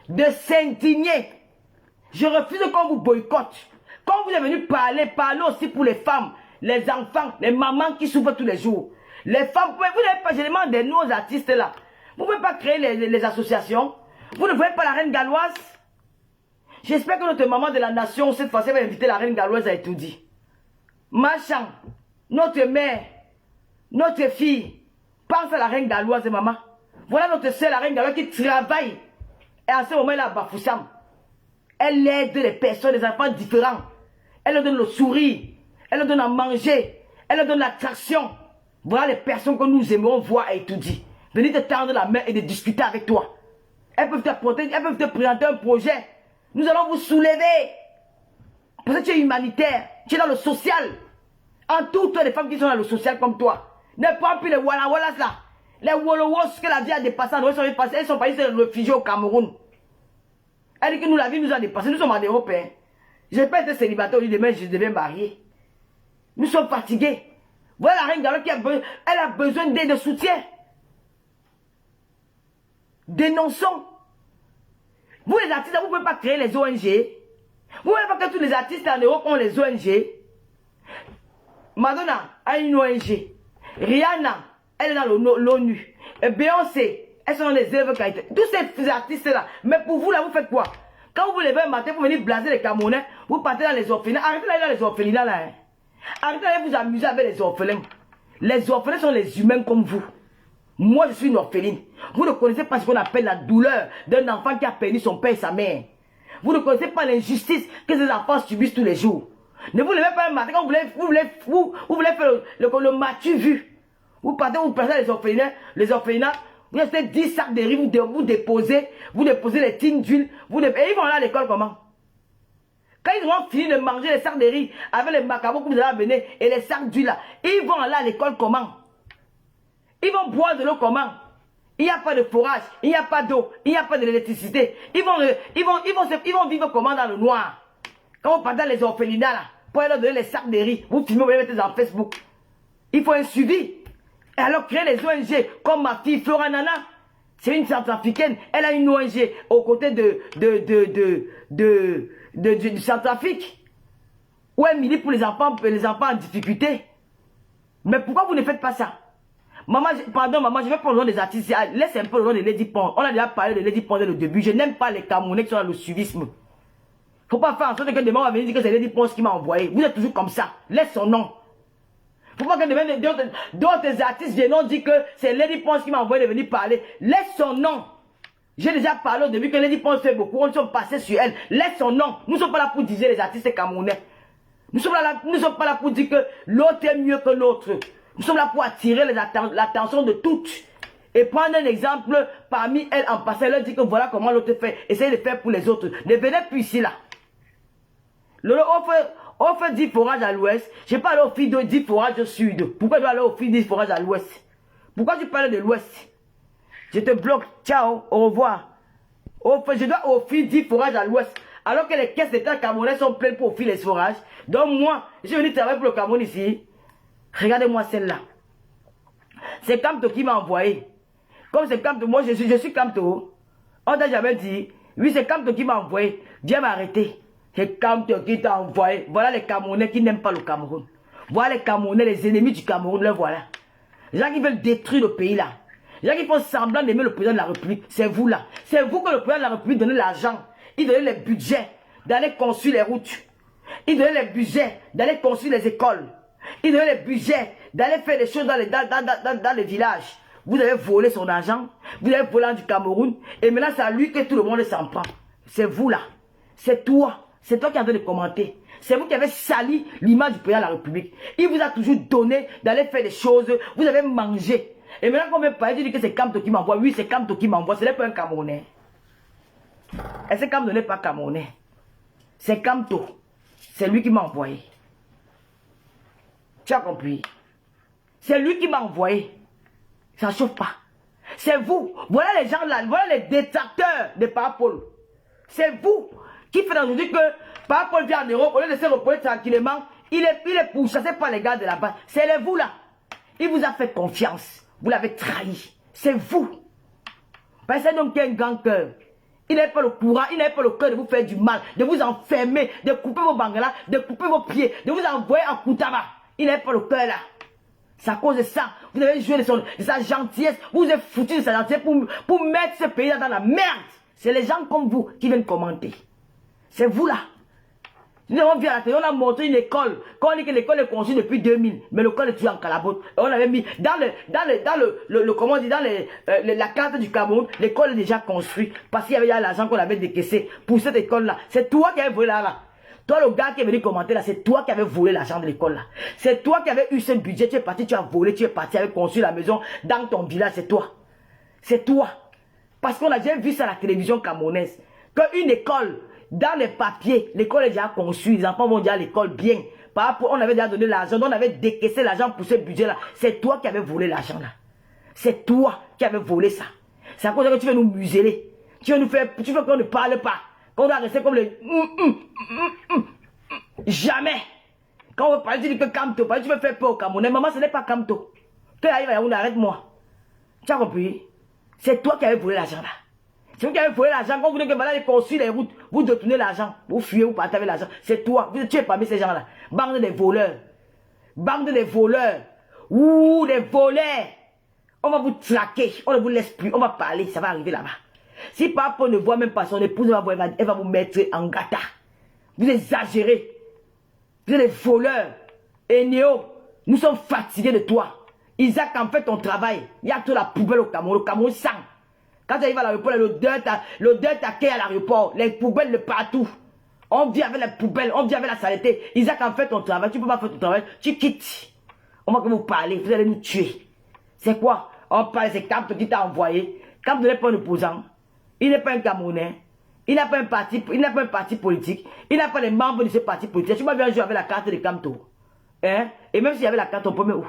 de s'indigner. Je refuse qu'on vous boycotte. Quand vous êtes venu parler, parlez aussi pour les femmes, les enfants, les mamans qui souffrent tous les jours. Les femmes, vous n'avez pas, je demande de nous aux artistes là. Vous ne pouvez pas créer les associations. Vous ne voyez pas la reine galloise. J'espère que notre maman de la nation, cette fois-ci, va inviter la reine galloise à étudier. Machin, notre mère, notre fille, pense à la reine galloise, maman. Voilà notre soeur, la reine galloise, qui travaille. Et à ce moment-là, Bafoussam, elle aide les personnes, les enfants différents. Elle leur donne le sourire, elle leur donne à manger, elle leur donne l'attraction. Voilà les personnes que nous aimons voir et étudier. Venez te tendre la main et de discuter avec toi. Elles peuvent te présenter un projet. Nous allons vous soulever. Parce que tu es humanitaire, tu es dans le social. Entoure-toi des femmes qui sont dans le social comme toi. Ne prends plus les Walla Wallas là. Les Wolowos que la vie a dépassé, elles sont parties se réfugier au Cameroun. Elle dit que nous, la vie nous a dépassé. Nous sommes en Europe. Hein. Je n'ai pas été célibataire aujourd'hui, demain je deviens marié. Nous sommes fatigués. Voilà la reine Gallo qui a besoin, elle a besoin d'aide, de soutien. Dénonçons. Vous les artistes, vous ne pouvez pas créer les ONG. Vous ne pouvez pas que tous les artistes en Europe ont les ONG. Madonna a une ONG. Rihanna, elle est dans l'ONU. Beyoncé, elles sont dans les œuvres qualité. Tous ces artistes-là. Mais pour vous, là, vous faites quoi? Quand vous vous levez un matin, vous venez blaser les Camerounais, vous partez dans les orphelinats. Arrêtez d'aller dans les orphelinats, là. Hein. Arrêtez d'aller vous amuser avec les orphelins. Les orphelins sont les humains comme vous. Moi, je suis une orpheline. Vous ne connaissez pas ce qu'on appelle la douleur d'un enfant qui a perdu son père et sa mère. Vous ne connaissez pas l'injustice que ces enfants subissent tous les jours. Ne vous levez pas un matin quand vous voulez faire le matu vu. Vous partez, vous placez les orphelinats, vous achetez 10 sacs de riz, vous déposez les tines d'huile, et ils vont aller à l'école comment? Quand ils auront fini de manger les sacs de riz avec les macarons que vous allez amener et les sacs d'huile là, ils vont aller à l'école comment? Ils vont boire de l'eau comment? Il n'y a pas de forage, il n'y a pas d'eau, il n'y a pas d'électricité. Ils vont vivre comment dans le noir? Quand vous partez dans les orphelinats là, pour leur donner les sacs de riz, vous filmez, vous les mettez dans Facebook. Il faut un suivi. Et alors créer les ONG comme ma fille Flora Nana, c'est une centrafricaine, elle a une ONG aux côtés du Centrafrique, où elle milite pour les enfants en difficulté. Mais pourquoi vous ne faites pas ça? Maman, pardon maman, je vais prendre le nom des artistes. Laisse un peu le nom de Lady Pond. On a déjà parlé de Lady Pond dès le début. Je n'aime pas les Camerounais qui sont dans le suivisme. Faut pas faire en sorte que demain on va venir dire que c'est Lady Pond qui m'a envoyé. Vous êtes toujours comme ça. Laisse son nom. Faut pas que demain d'autres artistes viennent dire que c'est Lady Pond qui m'a envoyé de venir parler. Laisse son nom. J'ai déjà parlé au début que Lady Pond fait beaucoup. On sommes passés sur elle. Laisse son nom. Nous ne sommes pas là pour dire les artistes camerounais. Nous ne sommes pas là pour dire que l'autre est mieux que l'autre. Nous sommes là pour attirer l'attention de toutes. Et prendre un exemple parmi elles en passant. Leur dire que voilà comment l'autre fait. Essayez de faire pour les autres. Ne venez plus ici là. On fait 10 forages à l'ouest. Je ne vais pas aller aux filles de 10 forages au sud. Pourquoi je dois aller aux filles de 10 forages à l'ouest? Pourquoi tu parles de l'ouest? Je te bloque. Ciao. Au revoir. Je dois aux filles 10 forages à l'ouest. Alors que les caisses d'État camerounais sont pleines pour offrir les forages. Donc moi, je suis venu travailler pour le Cameroun ici. Regardez-moi celle-là. C'est Kamto qui m'a envoyé. Comme c'est Kamto, moi je suis Kamto. On t'a jamais dit. Oui, c'est Kamto qui m'a envoyé. Viens m'arrêter. C'est Kamto qui t'a envoyé. Voilà les Camerounais qui n'aiment pas le Cameroun. Voilà les Camerounais, les ennemis du Cameroun. Le voilà. Les gens qui veulent détruire le pays là. Les gens qui font semblant d'aimer le président de la République. C'est vous là. C'est vous que le président de la République donnait l'argent. Il donnait les budgets d'aller construire les routes. Il donnait les budgets d'aller construire les écoles. Il donnait les budgets d'aller faire des choses dans les villages. Vous avez volé son argent. Vous avez volé du Cameroun. Et maintenant, c'est à lui que tout le monde s'en prend. C'est vous là. C'est toi. C'est toi qui as de commenter. C'est vous qui avez sali l'image du président de la République. Il vous a toujours donné d'aller faire des choses. Vous avez mangé. Et maintenant qu'on veut parler, je dis que c'est Kamto qui m'envoie. Oui, c'est Kamto qui m'envoie. Ce n'est pas un Camerounais. Et ce Kamto n'est pas Camerounais. C'est Kamto. C'est lui qui m'a envoyé. Tu as compris? C'est lui qui m'a envoyé. Ça ne chauffe pas. C'est vous. Voilà les gens là. Voilà les détracteurs de Parapol. C'est vous qui faites aujourd'hui que Parapol vient en Europe. Au lieu de se reposer tranquillement, il est pourchassé par les gars de là-bas. C'est vous là. Il vous a fait confiance. Vous l'avez trahi. C'est vous. Parce que c'est un homme qui a un grand cœur. Il n'avait pas le courage, il n'avait pas le cœur de vous faire du mal, de vous enfermer, de couper vos bangalas, de couper vos pieds, de vous envoyer en Koutaba. Il n'avait pas le cœur là. C'est à cause de ça. Vous avez joué de sa gentillesse. Vous vous êtes foutu de sa gentillesse pour mettre ce pays là dans la merde. C'est les gens comme vous qui viennent commenter. C'est vous là. Nous avons vu à la télé, on a montré une école. Quand on dit que l'école est construite depuis 2000, mais l'école est toujours en calabote. On avait mis comment on dit, la carte du Cameroun, l'école est déjà construite parce qu'il y avait l'argent qu'on avait décaissé pour cette école-là. C'est toi qui avais volé là. Toi, le gars qui est venu commenter là, c'est toi qui avais volé l'argent de l'école là. C'est toi qui avais eu ce budget, tu es parti, tu as volé, tu es parti, avec construit la maison dans ton village, c'est toi. C'est toi. Parce qu'on a déjà vu ça à la télévision camerounaise. Qu'une école, dans les papiers, l'école est déjà construite, les enfants vont déjà à l'école bien. Par rapport, on avait déjà donné l'argent, on avait décaissé l'argent pour ce budget-là. C'est toi qui avais volé l'argent là. C'est toi qui avais volé ça. C'est à cause que tu veux nous museler. Tu veux qu'on ne parle pas. Qu'on doit rester comme les... Jamais. Quand on veut parler, tu dis que Kamto, tu veux faire peur au Camerounais. Maman, ce n'est pas Kamto. Tu arrives à Yaoundé, arrête-moi. Tu as compris? C'est toi qui avais volé l'argent là. C'est vous qui avez volé l'argent. Quand vous dites que voilà, ils construisent les routes, vous détournez l'argent, vous fuyez, vous partez avec l'argent. C'est toi. Vous tuez parmi ces gens-là. Bande de voleurs. Bande de voleurs. Ouh, des voleurs. On va vous traquer. On ne vous laisse plus. On va parler. Ça va arriver là-bas. Si papa ne voit même pas son épouse, elle va vous mettre en gata. Vous exagérez. Vous êtes des voleurs. Et Néo, nous sommes fatigués de toi. Isaac, en fait ton travail. Il y a toute la poubelle au Cameroun. Le Cameroun sang. Quand tu arrives à l'aéroport, l'odeur t'accueille à l'aéroport. Les poubelles de partout. On vit avec les poubelles, on vit avec la saleté. Isaac a fait ton travail, tu ne peux pas faire ton travail, tu quittes. On va que vous parlez, vous allez nous tuer. C'est quoi? On parle, c'est Camp qui t'a envoyé. Camp n'est pas un opposant. Il n'est pas un Camerounais. Il n'a pas un parti, politique. Il n'a pas les membres de ce parti politique. Tu m'as bien joué avec la carte de Camto. Hein? Et même s'il y avait la carte, on peut mettre où?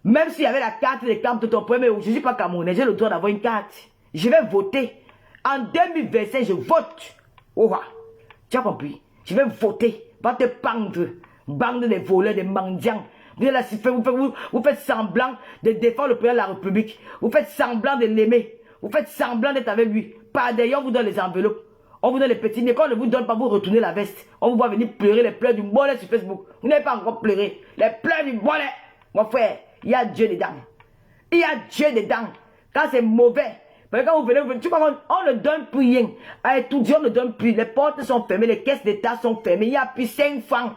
Même s'il y avait la carte de Camto, ton premier où? Je ne suis pas Camerounais, j'ai le droit d'avoir une carte. Je vais voter. En 2025, je vote. Oh, tu as compris? Je vais voter. Pas te pendre. Bande de voleurs, de mendiants. Vous faites semblant de défendre le président de la République. Vous faites semblant de l'aimer. Vous faites semblant d'être avec lui. Par derrière, on vous donne les enveloppes. On vous donne les petits. Mais quand on ne vous donne pas, vous retournez la veste. On vous voit venir pleurer les pleurs du bonnet sur Facebook. Vous n'avez pas encore pleuré. Les pleurs du bonnet. Mon frère, il y a Dieu dedans. Il y a Dieu dedans. Quand c'est mauvais. Quand vous venez, tu vois, on ne donne plus rien. À étudiants, on ne donne plus. Les portes sont fermées, les caisses d'État sont fermées. Il n'y a plus 5 francs.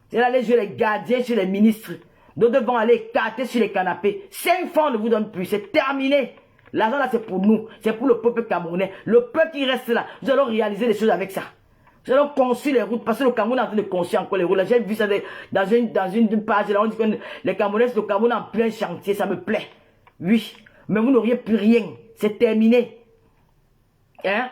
C'est aller jouer les gardiens chez les ministres. Nous devons aller écarter sur les canapés. 5 francs, on ne vous donne plus. C'est terminé. L'argent là, c'est pour nous. C'est pour le peuple camerounais. Le peuple qui reste là, nous allons réaliser des choses avec ça. Nous allons construire les routes. Parce que le Cameroun est en train de construire encore les routes. J'ai vu ça dans une page. Là, on dit que les Camerounais, le Cameroun est en plein chantier. Ça me plaît. Oui. Mais vous n'auriez plus rien. C'est terminé. Hein?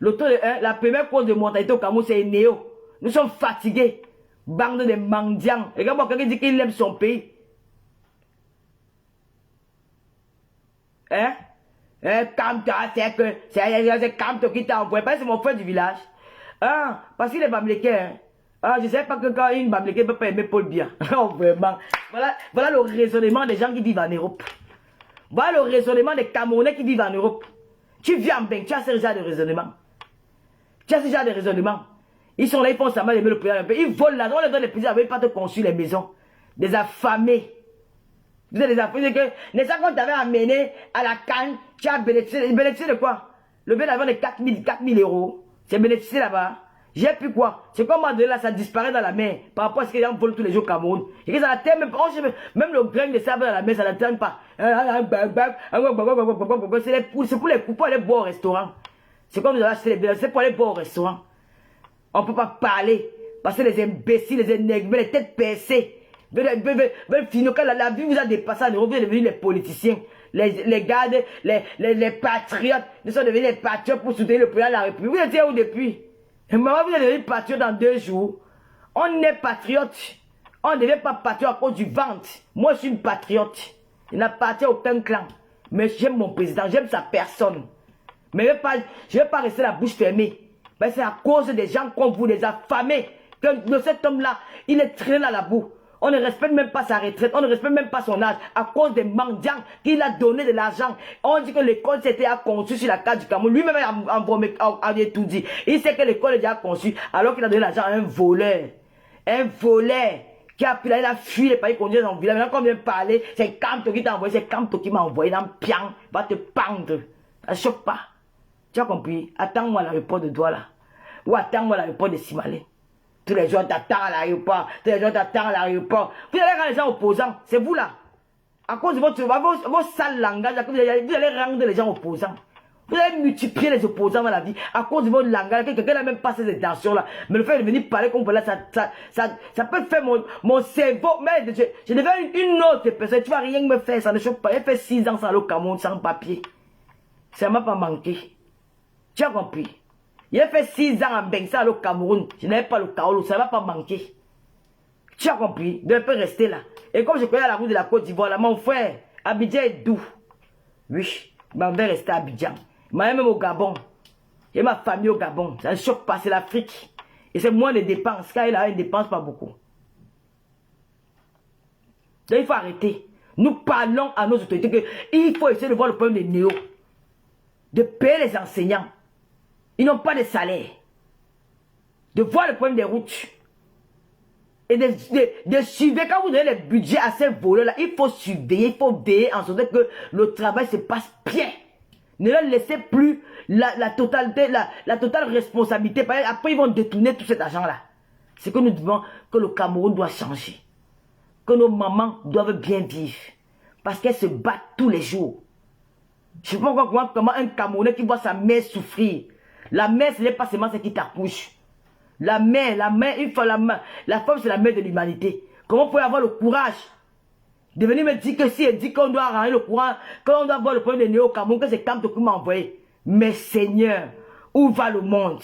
La première cause de mortalité au Cameroun, c'est Néo. Nous sommes fatigués. Bande de mendiants. Regarde-moi, quelqu'un dit qu'il aime son pays. Hein? Camto, c'est Camto qui t'a envoyé. C'est mon frère du village. Ah, parce qu'il est Bamléké. Hein? Ah, je ne sais pas que quand une Bamléké ne peut pas aimer Paul Biya. Oh, vraiment. Voilà le raisonnement des gens qui vivent en Europe. Voilà le raisonnement des Camerounais qui vivent en Europe. Tu vis en bain, tu as ce genre de raisonnement. Tu as ce genre de raisonnement. Ils sont là, ils font semblant d'aimer le président. Ils volent là, on leur donne les plaisirs, ils pas te construire les maisons. Des affamés. Vous êtes des affamés. N'est-ce pas qu'on t'avait amené à la canne, tu as bénéficié de quoi? Le billet d'avion de 4 000 euros. C'est bénéficié là-bas. J'ai pu quoi? C'est comme moi, là, ça disparaît dans la mer par rapport à ce que les gens volent tous les jours au Cameroun. Et que ça n'atteint même pas, même le grain de sable dans la mer, ça n'atteint pas. C'est pour les pour aller boire au restaurant. C'est comme nous avons acheté les billets, c'est pour aller boire au restaurant. On ne peut pas parler parce que les imbéciles, les énigmes, les têtes percées, veulent finir. Quand la vie vous a dépassé en Europe, vous êtes devenus les politiciens. Les gars, les patriotes, nous sommes devenus les patriotes pour soutenir le président de la République. Vous étiez où depuis? Maman, vous êtes devenus patriotes dans 2 jours. On est patriote. On ne devient pas patriote à cause du ventre. Moi, je suis une patriote. Je n'appartiens à aucun clan. Mais j'aime mon président, j'aime sa personne. Mais je ne vais pas rester la bouche fermée. Mais c'est à cause des gens comme vous, des affamés, que cet homme-là, il est traîné dans la boue. On ne respecte même pas sa retraite, on ne respecte même pas son âge, à cause des mendiants qu'il a donné de l'argent. On dit que l'école s'était construite sur la carte du Cameroun. Lui-même a tout dit. Il sait que l'école est déjà construite, alors qu'il a donné l'argent à un voleur. Un voleur qui a fui les pays qu'on dit dans le village. Maintenant qu'on vient parler, c'est Camto qui t'a envoyé, c'est Camto qui m'a envoyé dans le pian, va te pendre. Ça ne choque pas. Tu as compris? Attends-moi à l'aéroport de Douala. Ou attends-moi à l'aéroport de Simalé. Tous les jours t'attends à l'aéroport. Tous les jours t'attends à l'aéroport. Vous allez rendre les gens opposants. C'est vous là. À cause de vos sales langages, vous allez rendre les gens opposants. Vous allez multiplier les opposants dans la vie. À cause de votre langage. Quelqu'un n'a même pas ces intentions-là. Mais le fait de venir parler comme voilà, ça peut faire mon cerveau. Mais je deviens une autre personne. Tu vas rien me faire. Ça ne choque pas. J'ai fait 6 ans sans le Cameroun, sans papier. Ça ne m'a pas manqué. Tu as compris? Il a fait 6 ans en Bengsa au Cameroun. Je n'avais pas le Kaolo, ça ne va pas manquer. Tu as compris? De peut rester là. Et comme je connais la route de la Côte d'Ivoire, là, mon frère, Abidjan est doux. Oui, je vais rester à Abidjan. Même au Gabon. J'ai ma famille au Gabon. Ça ne choque pas, c'est l'Afrique. Et c'est moins de dépenses. Car il ne dépense pas beaucoup. Donc il faut arrêter. Nous parlons à nos autorités qu'il faut essayer de voir le problème des néo. De payer les enseignants. Ils n'ont pas de salaire. De voir le problème des routes. Et de surveiller. Quand vous donnez les budgets à ces voleurs-là, il faut surveiller, il faut veiller en sorte que le travail se passe bien. Ne leur laissez plus la totale responsabilité. Après, ils vont détourner tout cet argent-là. C'est que nous devons, que le Cameroun doit changer. Que nos mamans doivent bien vivre. Parce qu'elles se battent tous les jours. Je ne sais pas comment un Camerounais qui voit sa mère souffrir. La mère, ce n'est pas seulement celle qui t'accouche. La mère, une fois la femme, c'est la mère de l'humanité. Comment vous pouvez avoir le courage de venir me dire que si elle dit qu'on doit arranger le courant, qu'on doit avoir le problème de Néo Cameroun, que c'est Camto qui m'a envoyé. Mais Seigneur, où va le monde?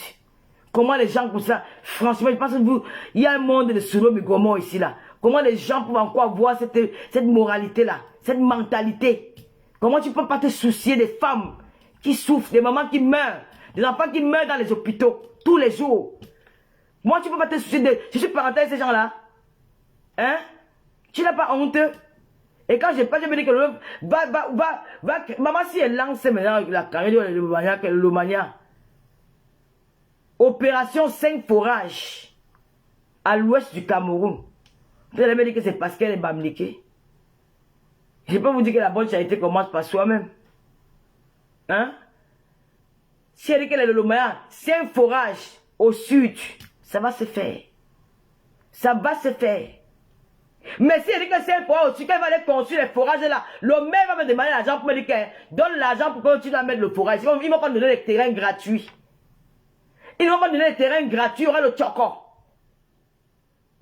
Comment les gens comme ça, franchement, je pense que vous, il y a un monde de Sodome et Gomorrhe ici là. Comment les gens peuvent encore voir cette moralité là, cette mentalité? Comment tu ne peux pas te soucier des femmes qui souffrent, des mamans qui meurent, des enfants qui meurent dans les hôpitaux tous les jours? Moi, tu ne peux pas te soucier de... Je suis parental de ces gens-là. Hein? Tu n'as pas honte? Et quand je parle, je me dis que maman, si elle lance maintenant la carrière de l'Omania, opération 5 forages à l'ouest du Cameroun. Vous allez me dire que c'est parce qu'elle est bamliquée. Je peux vous dire que la bonne charité commence par soi-même. Hein? Si elle dit qu'elle est de l'Omania, 5 forages au sud, ça va se faire. Ça va se faire. Mais si elle dit que c'est un forage au sud, qu'elle va aller construire les forages là, le maire va me demander l'argent pour me dire que donne l'argent pour que tu dois mettre le forage. Ils ne vont pas me donner les terrains gratuits. Ils ne vont pas me donner les terrains gratuits, il y aura le tchoko.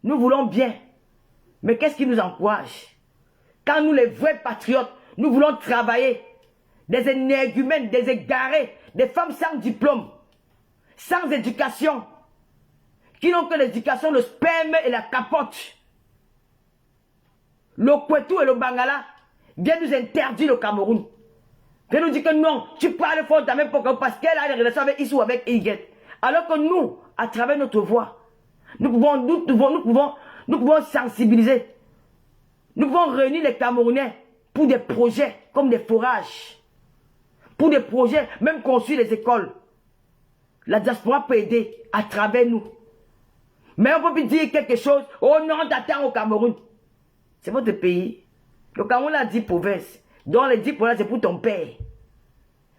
Nous voulons bien. Mais qu'est-ce qui nous encourage? Quand nous, les vrais patriotes, nous voulons travailler, des énergumènes, des égarés, des femmes sans diplôme, sans éducation, qui n'ont que l'éducation, le sperme et la capote. Le Kwetou et le Bangala viennent nous interdire le Cameroun. Viennent nous dire que non, tu parles fort ta même parce qu'elle a des relations avec Issou, avec Iguet. Alors que nous, à travers notre voix, nous pouvons sensibiliser. Nous pouvons réunir les Camerounais pour des projets comme des forages. Pour des projets, même construire les écoles. La diaspora peut aider à travers nous. Mais on peut plus dire quelque chose. Oh non, t'attends au Cameroun. C'est votre pays. Le Cameroun a 10 provinces. Dans les 10 provinces, c'est pour ton père.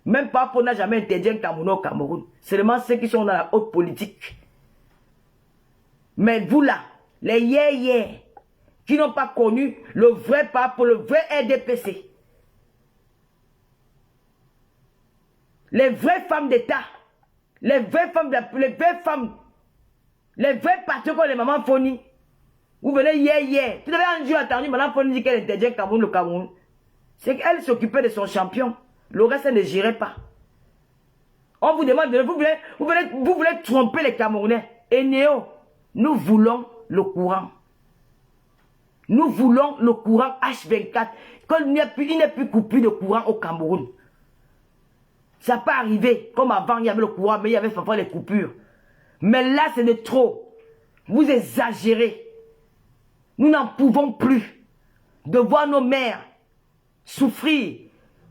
Même Papo n'a jamais interdit un Camerounais au Cameroun. Seulement ceux qui sont dans la haute politique. Mais vous là, les yé qui n'ont pas connu le vrai Papo, le vrai RDPC. Les vraies femmes d'État. Les vraies femmes, les vrais patriotes comme les mamans Foni. Vous venez hier. Vous avez un jour attendu, madame Foni dit qu'elle interdit le Cameroun. C'est qu'elle s'occupait de son champion. Le reste, elle ne gérait pas. On vous demande, vous voulez tromper les Camerounais. Et Néo, nous voulons le courant. Nous voulons le courant H24. Il n'est plus coupé de courant au Cameroun. Ça n'a pas arrivé. Comme avant, il y avait le courant, mais il y avait parfois les coupures. Mais là, c'est de trop. Vous exagérez. Nous n'en pouvons plus de voir nos mères souffrir.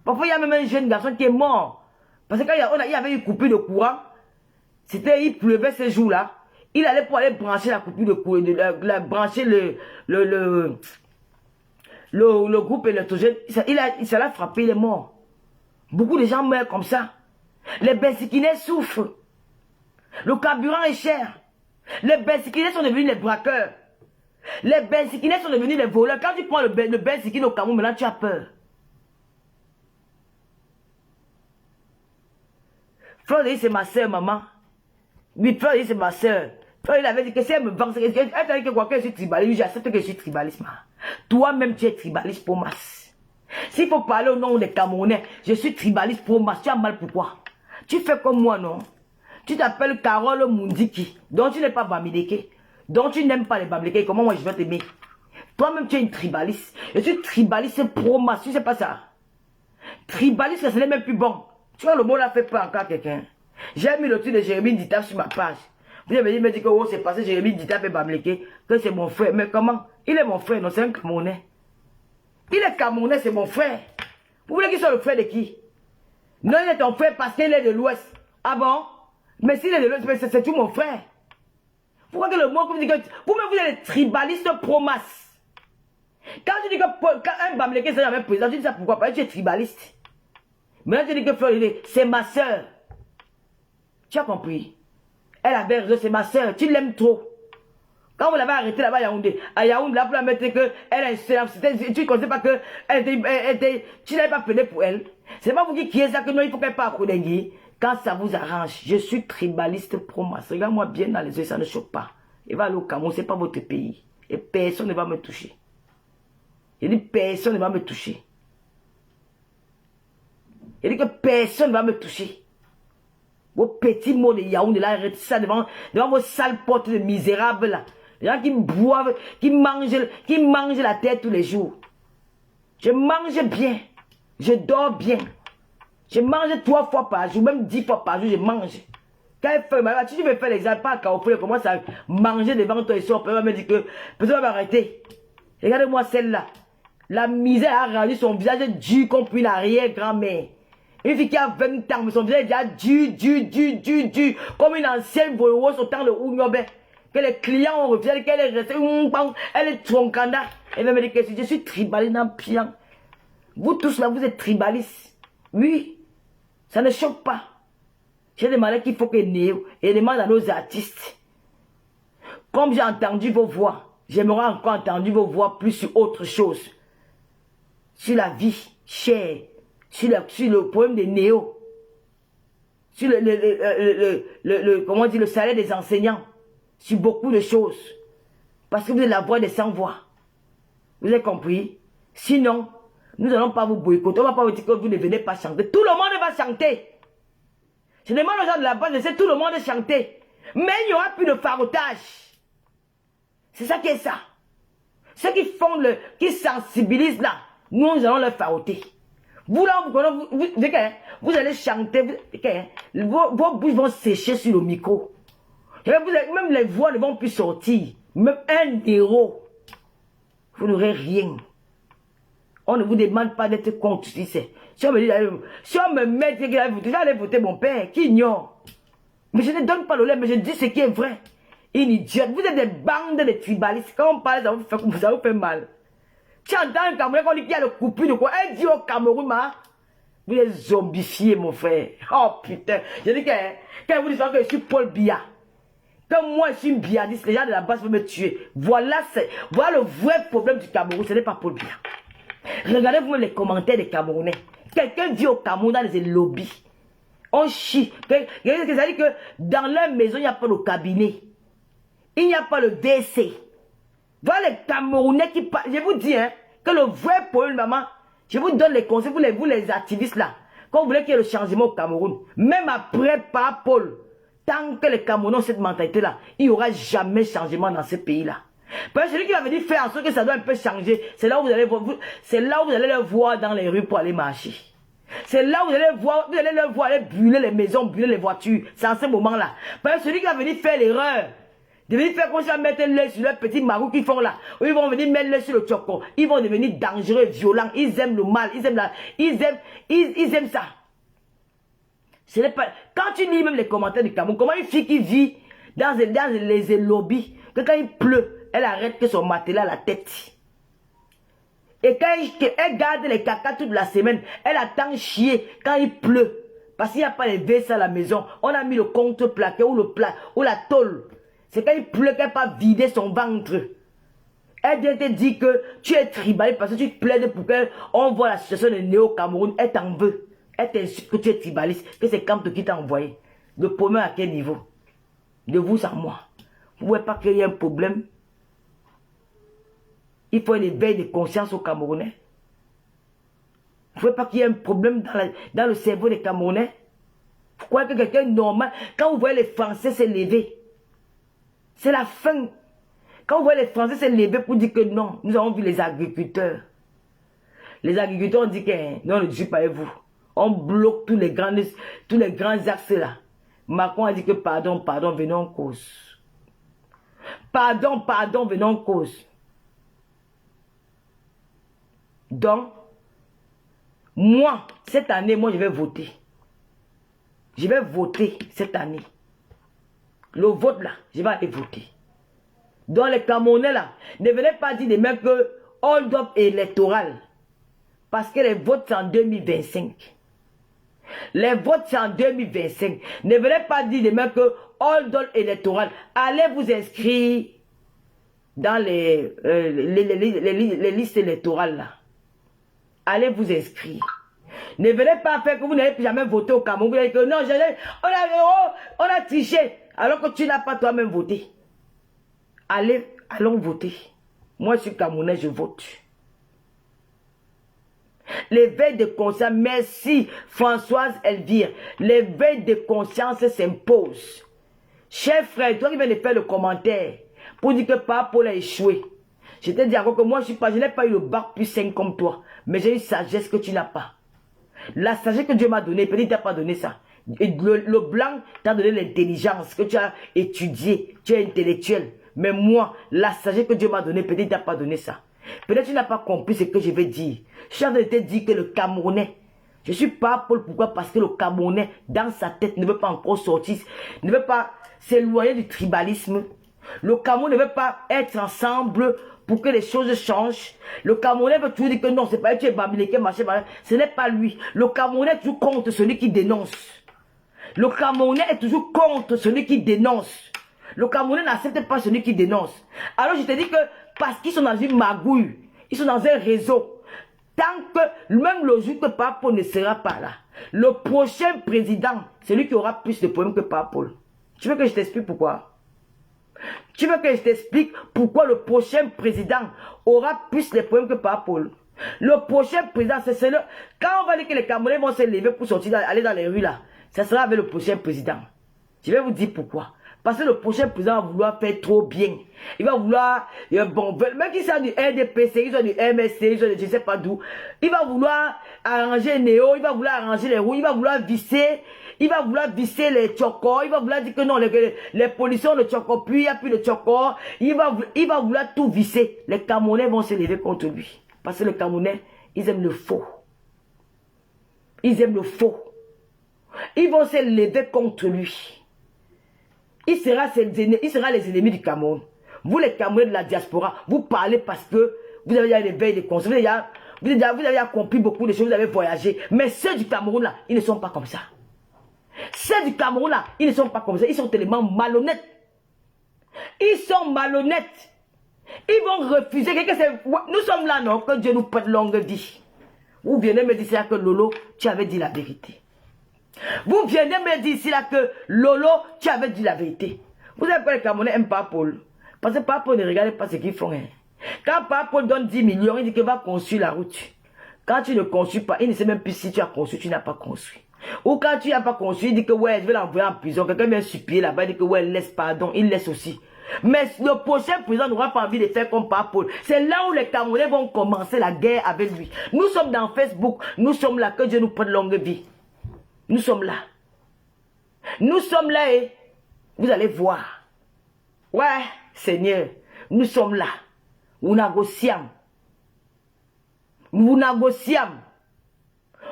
Parfois, il y a même un jeune garçon qui est mort. Parce que quand il y avait une coupure de courant, il pleuvait ce jour-là. Il allait pour aller brancher la coupure de courant, brancher le groupe électrogène. Ça l'a frappé, il est mort. Beaucoup de gens meurent comme ça. Les Bensikinais souffrent. Le carburant est cher. Les Bensikinais sont devenus les braqueurs. Les Bensikinais sont devenus les voleurs. Quand tu prends le Bensikin au Cameroun, maintenant tu as peur. Fleur dit c'est ma soeur, maman. Oui, Fleur dit c'est ma soeur. Fleur il avait dit que si elle me vend, elle t'a dit que quoi que je suis tribaliste, j'accepte que je suis tribaliste. Toi-même tu es tribaliste pour masse. S'il faut parler au nom des Camerounais, je suis tribaliste pour masse. Tu as mal pourquoi? Tu fais comme moi, non? Tu t'appelles Carole Mundiki, dont tu n'es pas Bamileke, dont tu n'aimes pas les Bamileke. Comment moi je vais t'aimer? Toi-même tu es une tribaliste. Je suis tribaliste pro masse, tu sais pas ça? Tribaliste, ce n'est même plus bon. Tu vois, le mot là fait pas encore quelqu'un. J'ai mis le truc de Jérémy Dita sur ma page. Vous avez dit que oh, c'est passé Jérémy Dita et Bamileke, que c'est mon frère. Mais comment? Il est mon frère, non, c'est un Camerounais. Il est Camerounais, c'est mon frère. Vous voulez qu'il soit le frère de qui? Non, il est ton frère parce qu'il est de l'Ouest. Ah bon? Mais s'il est de l'Ouest, c'est tout mon frère. Pourquoi que le mot que vous dites que vous-même vous êtes tribaliste pro-masse? Quand je dis que un Bamileke c'est jamais président, je dis ça pourquoi? Parce que tu es tribaliste. Maintenant tu dis que Fleur, c'est ma soeur. Tu as compris? Elle avait raison, c'est ma soeur. Tu l'aimes trop. Quand vous l'avez arrêtée là-bas à Yaoundé, là, pour la mettre que elle est tu ne connaissais pas que tu n'avais pas plaidé pour elle. C'est pas vous qui est ça que non, il faut qu'elle parte à Koudengui. Quand ça vous arrange, je suis tribaliste pro-masse. Regarde-moi bien dans les yeux, ça ne choque pas. Il va aller au Cameroun, ce n'est pas votre pays. Et personne ne va me toucher. Il dit personne ne va me toucher. Il dit que personne ne va me toucher. Vos petits mots de Yaoundé là, arrêtez ça devant vos sales portes de misérables là. Les gens qui boivent, qui mangent la tête tous les jours. Je mange bien. Je dors bien. Je mange 3 fois par jour, même 10 fois par jour, je mange. Quand elle fait mal, si tu veux faire l'examen, pas à Carrefour, elle commence à manger devant toi et son père me dit que personne va m'arrêter. Regardez-moi celle-là. La misère a rendu son visage dur comme une arrière-grand-mère. Une fille qui a 20 ans, mais son visage est déjà dur, comme une ancienne voleuse au temps de Ougnobe. Que les clients ont refusé, qu'elle est restée, elle est troncanda. Elle me dit que je suis tribaliste dans le pied. Vous tous là, vous êtes tribalistes. Oui, ça ne choque pas. J'ai demandé qu'il faut que Néo et demande à nos artistes. Comme j'ai entendu vos voix, j'aimerais encore entendre vos voix plus sur autre chose. Sur la vie chère, sur le problème des Néo, sur comment dire, le salaire des enseignants, sur beaucoup de choses. Parce que vous êtes la voix des sans-voix. Vous avez compris? Sinon, nous n'allons pas vous boycotter. On ne va pas vous dire que vous ne venez pas chanter. Tout le monde va chanter. Je demande aux gens de la base de laisser tout le monde chanter. Mais il n'y aura plus de farotage. C'est ça qui est ça. Ceux qui font qui sensibilisent là, nous allons leur faroter. Vous là, vous allez chanter, vos bouches vont sécher sur le micro. Et même les voix ne vont plus sortir. Même un héros. Vous n'aurez rien. On ne vous demande pas d'être contre. Si on me dit, si on me met, j'allais voter mon père, qui ignore. Mais je ne donne pas le lait, mais je dis ce qui est vrai. Une idiote. Vous êtes des bandes de tribalistes. Quand on parle, ça vous fait mal. Tu entends un Camerounais qu'on dit qu'il y a le coupure de quoi? Elle dit au Cameroun, vous êtes zombifiés, mon frère. Oh putain. Je dis que, quand vous dites que je suis Paul Biya, que moi je suis biadiste, les gens de la base veulent me tuer. Voilà le vrai problème du Cameroun, ce n'est pas Paul Biya. Regardez-vous les commentaires des Camerounais. Quelqu'un dit au Cameroun dans les lobbies, on chie. C'est-à-dire que dans leur maison, il n'y a pas le cabinet. Il n'y a pas le DC. Voilà les Camerounais qui parlent. Je vous dis, hein, que le vrai problème, maman, je vous donne les conseils, vous les activistes là. Quand vous voulez qu'il y ait le changement au Cameroun, même après par Paul, tant que les Camerounais ont cette mentalité-là, il n'y aura jamais de changement dans ce pays-là. Parce que celui qui avait dit faire en sorte que ça doit un peu changer, c'est là où vous allez le voir dans les rues pour aller marcher. C'est là où vous allez le voir aller brûler les maisons, brûler les voitures. C'est en ce moment-là. Parce que celui qui a venu faire l'erreur, de venir faire comme ça, mettre l'œil sur leurs petits marous qu'ils font là, ou ils vont venir mettre l'œil sur le tchoko, ils vont devenir dangereux, violents, ils aiment le mal, ils aiment ça. Ce n'est pas... Quand tu lis même les commentaires du Cameroun, comment une fille qui vit dans les lobbies, que quand il pleut, elle arrête que son matelas à la tête. Et quand elle garde les cacas toute la semaine, elle attend chier quand il pleut. Parce qu'il n'y a pas les WC à la maison. On a mis le contre-plaqué ou la tôle. C'est quand il pleut qu'elle va vider son ventre. Elle vient te dire que tu es tribaliste parce que tu plaides pour qu'on voit la situation de Néo Cameroun. Elle t'en veut. Elle t'insulte que tu es tribaliste. Que c'est Camp qui t'a envoyé. Le problème à quel niveau? De vous à moi. Vous ne voyez pas qu'il y a un problème? Il faut un éveil de conscience aux Camerounais. Vous ne voyez pas qu'il y a un problème dans le cerveau des Camerounais? Vous croyez que quelqu'un est normal? Quand vous voyez les Français se lever, c'est la fin. Quand vous voyez les Français se lever pour dire que non, nous avons vu les agriculteurs. Les agriculteurs ont dit que non, ne dis pas vous. On bloque tous les grands axes là. Macron a dit que pardon, venons en cause. Pardon, venons en cause. Donc, moi, cette année, je vais voter. Je vais voter cette année. Le vote là, je vais aller voter. Dans les Camerounais là, ne venez pas dire demain que hold-up électoral. Parce que les votes c'est en 2025. Les votes c'est en 2025. Ne venez pas dire demain que hold-up électoral. Allez vous inscrire dans les listes électorales là. Allez vous inscrire. Ne venez pas faire que vous n'avez jamais voté au Cameroun. Vous dites que non, on a triché. Alors que tu n'as pas toi-même voté. Allons voter. Moi, je suis Camerounais, je vote. L'éveil de conscience, merci Françoise Elvire. L'éveil de conscience s'impose. Cher frère, toi qui viens de faire le commentaire pour dire que Papa Paul a échoué. Je te dis encore que moi, je n'ai pas eu le bac plus 5 comme toi. Mais j'ai une sagesse que tu n'as pas. La sagesse que Dieu m'a donnée, peut-être qu'il t'a pas donné ça. Et le blanc t'a donné l'intelligence, que tu as étudié, tu es intellectuel. Mais moi, la sagesse que Dieu m'a donnée, peut-être qu'il t'a pas donné ça. Peut-être que tu n'as pas compris ce que je vais dire. Je suis en train de te dire que le Camerounais, je suis pas Paul, pourquoi? Parce que le Camerounais, dans sa tête, ne veut pas encore sortir, ne veut pas s'éloigner du tribalisme. Le Cameroun ne veut pas être ensemble pour que les choses changent. Le Camerounais veut toujours dire que non, c'est pas lui qui est babilé, machin, ce n'est pas lui. Le Camerounais est toujours contre celui qui dénonce. Le Camerounais est toujours contre celui qui dénonce. Le Camerounais n'accepte pas celui qui dénonce. Alors je te dis que parce qu'ils sont dans une magouille, ils sont dans un réseau. Tant que, même le jour que Papa Paul ne sera pas là, le prochain président, c'est lui qui aura plus de problèmes que Papa Paul. Tu veux que je t'explique pourquoi? Tu veux que je t'explique pourquoi le prochain président aura plus de problèmes que Papa Paul? Le prochain président, c'est le... Quand on va dire que les Camerounais vont se lever pour sortir, aller dans les rues là, ça sera avec le prochain président. Je vais vous dire pourquoi. Parce que le prochain président va vouloir faire trop bien. Il va vouloir, bon, même qu'il soit du RDPC, il soit du MSC, il soit de je ne sais pas d'où. Il va vouloir arranger Néo, il va vouloir arranger les roues, il va vouloir visser les tchokos, il va vouloir dire que non, les policiers ne tchokos plus, il n'y a plus de tchokos. Il va vouloir tout visser. Les Camerounais vont se lever contre lui. Parce que les Camerounais, ils aiment le faux. Ils aiment le faux. Ils vont se lever contre lui. Il sera les ennemis du Cameroun. Vous, les Camerounais de la diaspora, vous parlez parce que vous avez déjà l'éveil des consciences. Vous avez accompli beaucoup de choses, vous avez voyagé. Mais ceux du Cameroun, là, ils ne sont pas comme ça. Ceux du Cameroun, là, ils ne sont pas comme ça. Ils sont tellement malhonnêtes. Ils sont malhonnêtes. Ils vont refuser. Nous sommes là, non, que Dieu nous prête longue vie. Vous venez me dire ça que Lolo, tu avais dit la vérité. Vous venez me dire ici là que Lolo, tu avais dit la vérité. Vous savez pas les Camerounais n'aiment pas Paul. Parce que Papa Paul ne regarde pas ce qu'ils font. Hein. Quand Papa Paul donne 10 millions, il dit qu'il va construire la route. Quand tu ne construis pas, il ne sait même plus si tu as construit, tu n'as pas construit. Ou quand tu n'as pas construit, il dit que ouais, je vais l'envoyer en prison. Quelqu'un vient supplier là-bas, il dit que ouais, laisse pardon, il laisse aussi. Mais le prochain président n'aura pas envie de faire comme Papa Paul. C'est là où les Camerounais vont commencer la guerre avec lui. Nous sommes dans Facebook, nous sommes là, que Dieu nous prenne longue vie. Nous sommes là. Nous sommes là et vous allez voir. Ouais, Seigneur, nous sommes là. Nous négocions. Nous négocions.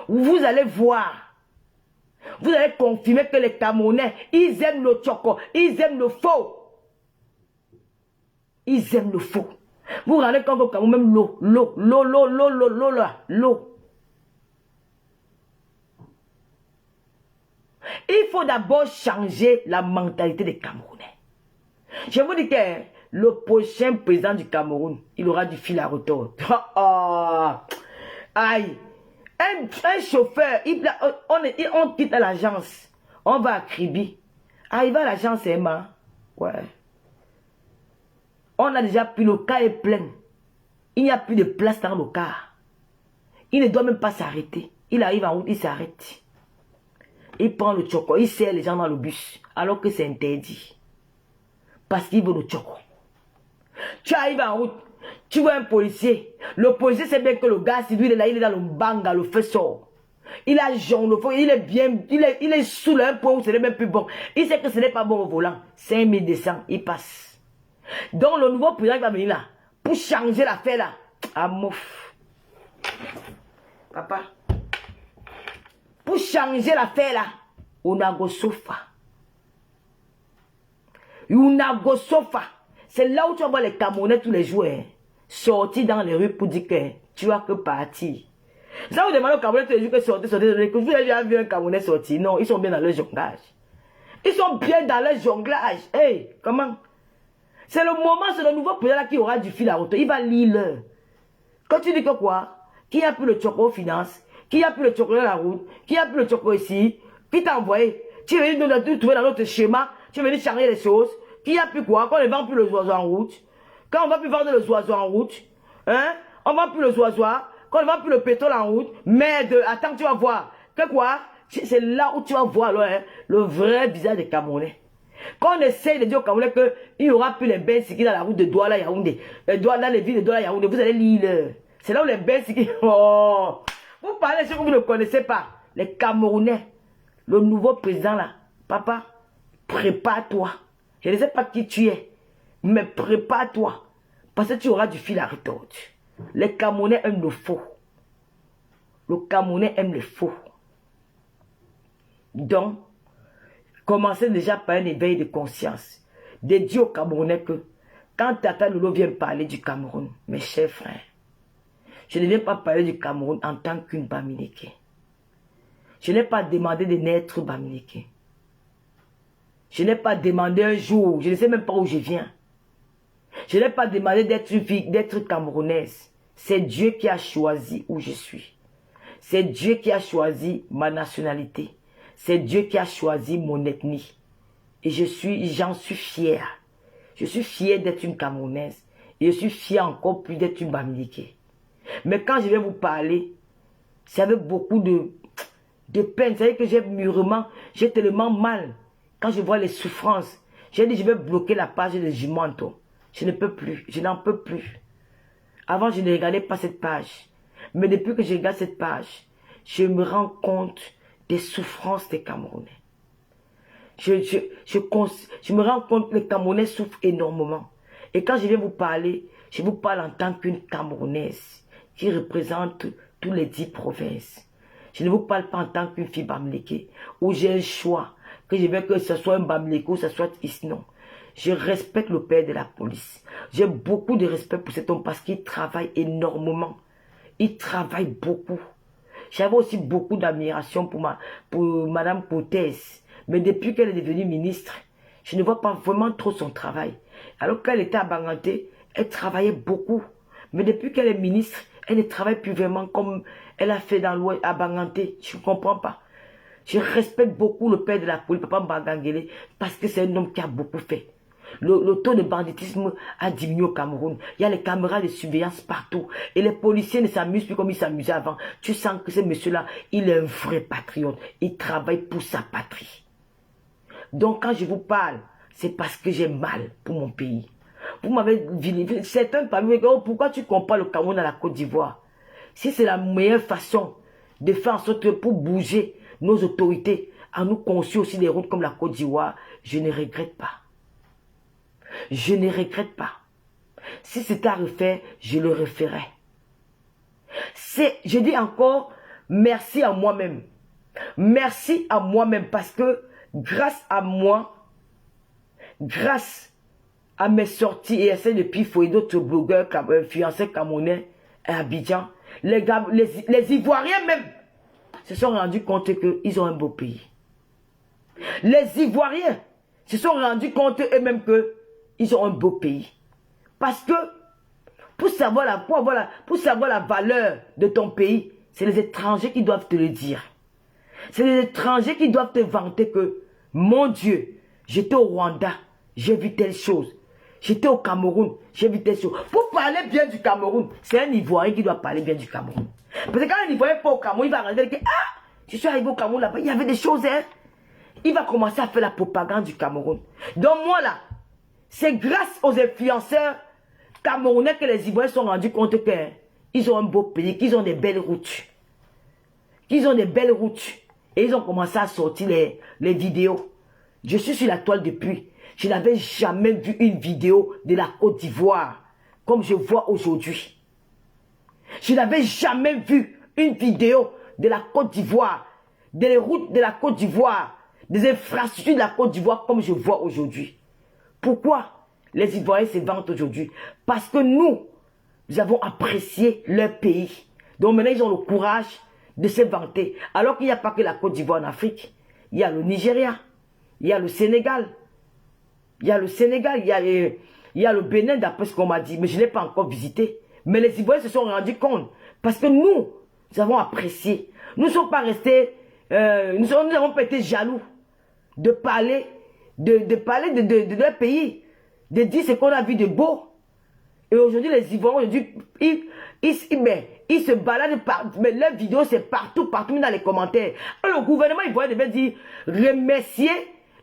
Vous allez voir. Vous allez confirmer que les Camerounais, ils aiment le tchoko, ils aiment le faux. Ils aiment le faux. Vous regardez quand au Cameroun, même l'eau. Il faut d'abord changer la mentalité des Camerounais. Je vous dis que le prochain président du Cameroun, il aura du fil à retordre. Aïe. Un chauffeur, on quitte l'agence. On va à Kribi. Ah, il va à l'agence Emma. Ouais. On a déjà pris, le car est plein. Il n'y a plus de place dans le car. Il ne doit même pas s'arrêter. Il arrive en route, il s'arrête. Il prend le tchoko, il serre les gens dans le bus, alors que c'est interdit. Parce qu'il veut le tchoko. Tu arrives en route, tu vois un policier. Le policier sait bien que le gars, si lui il est là, il est dans le banga, le feu sort. Il a jaune, le feu, il est bien, il est sous un point où ce n'est même plus bon. Il sait que ce n'est pas bon au volant. 5200, il passe. Donc le nouveau président va venir là, pour changer l'affaire là. Ah mouf. Papa. Pour changer l'affaire là, on a go sofa. C'est là où tu vas voir les Camerounais tous les jours. Hein, sortir dans les rues pour dire que tu as que partir. Ça vous demandez aux Camerounais tous les jours que sortir. Que vous avez déjà vu un Camerounais sortir. Non, ils sont bien dans leur jonglage. Ils sont bien dans leur jonglage. Hey, comment? C'est le moment, c'est le nouveau président qui aura du fil à retordre. Il va lire l'heure. Quand tu dis que quoi? Qui a pris le choco aux finances? Qui a pris le choco dans la route? Qui a pris le choco ici? Qui t'a envoyé? Tu es venu nous trouver dans notre schéma? Tu es venu changer les choses? Qui a pris quoi? Quand on ne vend plus le oiseau en route? Quand on ne va plus vendre le oiseau en route? Hein? On ne vend plus le oiseau? Quand on ne vend plus le pétrole en route? Merde, attends, tu vas voir. Que quoi? C'est là où tu vas voir là, hein, le vrai visage des Camerounais. Quand on essaye de dire aux Camerounais qu'il n'y aura plus les bains qui dans la route de Douala Yaoundé, dans les villes de Douala Yaoundé, vous allez lire. C'est là où les bains qui... Oh. Vous parlez de ce que vous ne connaissez pas. Les Camerounais, le nouveau président là, papa, prépare-toi. Je ne sais pas qui tu es, mais prépare-toi. Parce que tu auras du fil à retordre. Les Camerounais aiment le faux. Le Camerounais aime le faux. Donc, commencez déjà par un éveil de conscience. De dire aux Camerounais que quand Tata Lolo vient parler du Cameroun, mes chers frères, je ne viens pas parler du Cameroun en tant qu'une Bamileke. Je n'ai pas demandé de naître Bamileke. Je n'ai pas demandé un jour, je ne sais même pas où je viens. Je n'ai pas demandé d'être une fille, d'être camerounaise. C'est Dieu qui a choisi où je suis. C'est Dieu qui a choisi ma nationalité. C'est Dieu qui a choisi mon ethnie. Et j'en suis fier. Je suis fier d'être une Camerounaise. Et je suis fier encore plus d'être une Bamileke. Mais quand je vais vous parler, c'est avec beaucoup de peine. C'est-à-dire que j'ai tellement mal. Quand je vois les souffrances, j'ai dit je vais bloquer la page de Jumanto. Je ne peux plus. Je n'en peux plus. Avant, je ne regardais pas cette page. Mais depuis que je regarde cette page, je me rends compte des souffrances des Camerounais. Je me rends compte que les Camerounais souffrent énormément. Et quand je viens vous parler, je vous parle en tant qu'une Camerounaise qui représente tous les 10 provinces. Je ne vous parle pas en tant qu'une fille Bamileke, où j'ai un choix, que je veux que ce soit un Bamileke ou que ce soit ici, non. Je respecte le père de la police. J'ai beaucoup de respect pour cet homme parce qu'il travaille énormément. Il travaille beaucoup. J'avais aussi beaucoup d'admiration pour Madame Potès. Mais depuis qu'elle est devenue ministre, je ne vois pas vraiment trop son travail. Alors qu'elle était à Banganté, elle travaillait beaucoup. Mais depuis qu'elle est ministre, elle ne travaille plus vraiment comme elle a fait dans l'Ouest à Banganté. Je ne comprends pas. Je respecte beaucoup le père de la police, Papa Mbangangele, parce que c'est un homme qui a beaucoup fait. Le taux de banditisme a diminué au Cameroun. Il y a les caméras de surveillance partout. Et les policiers ne s'amusent plus comme ils s'amusaient avant. Tu sens que ce monsieur-là, il est un vrai patriote. Il travaille pour sa patrie. Donc quand je vous parle, c'est parce que j'ai mal pour mon pays. Vous m'avez dit, certains parmi vous, pourquoi tu compares le Cameroun à la Côte d'Ivoire? Si c'est la meilleure façon de faire en sorte que pour bouger nos autorités, à nous construire aussi des routes comme la Côte d'Ivoire, je ne regrette pas. Je ne regrette pas. Si c'était à refaire, je le referais. Je dis encore, merci à moi-même. Merci à moi-même parce que grâce à moi, grâce à mes sorties et celles de Pifo et d'autres blogueurs, fiancés camerounais à Abidjan, les Ivoiriens même se sont rendus compte qu'ils ont un beau pays. Les Ivoiriens se sont rendus compte eux-mêmes qu'ils ont un beau pays. Parce que pour savoir la valeur de ton pays, c'est les étrangers qui doivent te le dire. C'est les étrangers qui doivent te vanter que, mon Dieu, j'étais au Rwanda, j'ai vu telle chose. J'étais au Cameroun, j'ai vu telle chose. Pour parler bien du Cameroun, c'est un Ivoirien qui doit parler bien du Cameroun. Parce que quand un Ivoirien n'est pas au Cameroun, il va regarder que, ah, je suis arrivé au Cameroun là-bas, il y avait des choses, hein. Il va commencer à faire la propagande du Cameroun. Donc moi là, c'est grâce aux influenceurs camerounais que les Ivoiriens se sont rendus compte qu'ils ont un beau pays, qu'ils ont des belles routes. Qu'ils ont des belles routes. Et ils ont commencé à sortir les vidéos. Je suis sur la toile depuis. Je n'avais jamais vu une vidéo de la Côte d'Ivoire comme je vois aujourd'hui. Je n'avais jamais vu une vidéo de la Côte d'Ivoire, des routes de la Côte d'Ivoire, des infrastructures de la Côte d'Ivoire comme je vois aujourd'hui. Pourquoi les Ivoiriens se vantent aujourd'hui? Parce que nous avons apprécié leur pays. Donc maintenant, ils ont le courage de se vanter. Alors qu'il n'y a pas que la Côte d'Ivoire en Afrique. Il y a le Nigeria, il y a le Sénégal. Il y a le Sénégal, il y a Il y a le Bénin, d'après ce qu'on m'a dit, mais je n'ai pas encore visité. Mais les Ivoiriens se sont rendus compte. Parce que nous avons apprécié. Nous ne sommes pas restés, nous n'avons pas été jaloux de parler de leur pays, de dire ce qu'on a vu de beau. Et aujourd'hui, les Ivoiriens, ils se baladent partout, mais leurs vidéos, c'est partout, même dans les commentaires. Alors, le gouvernement ivoirien devait dire, remercier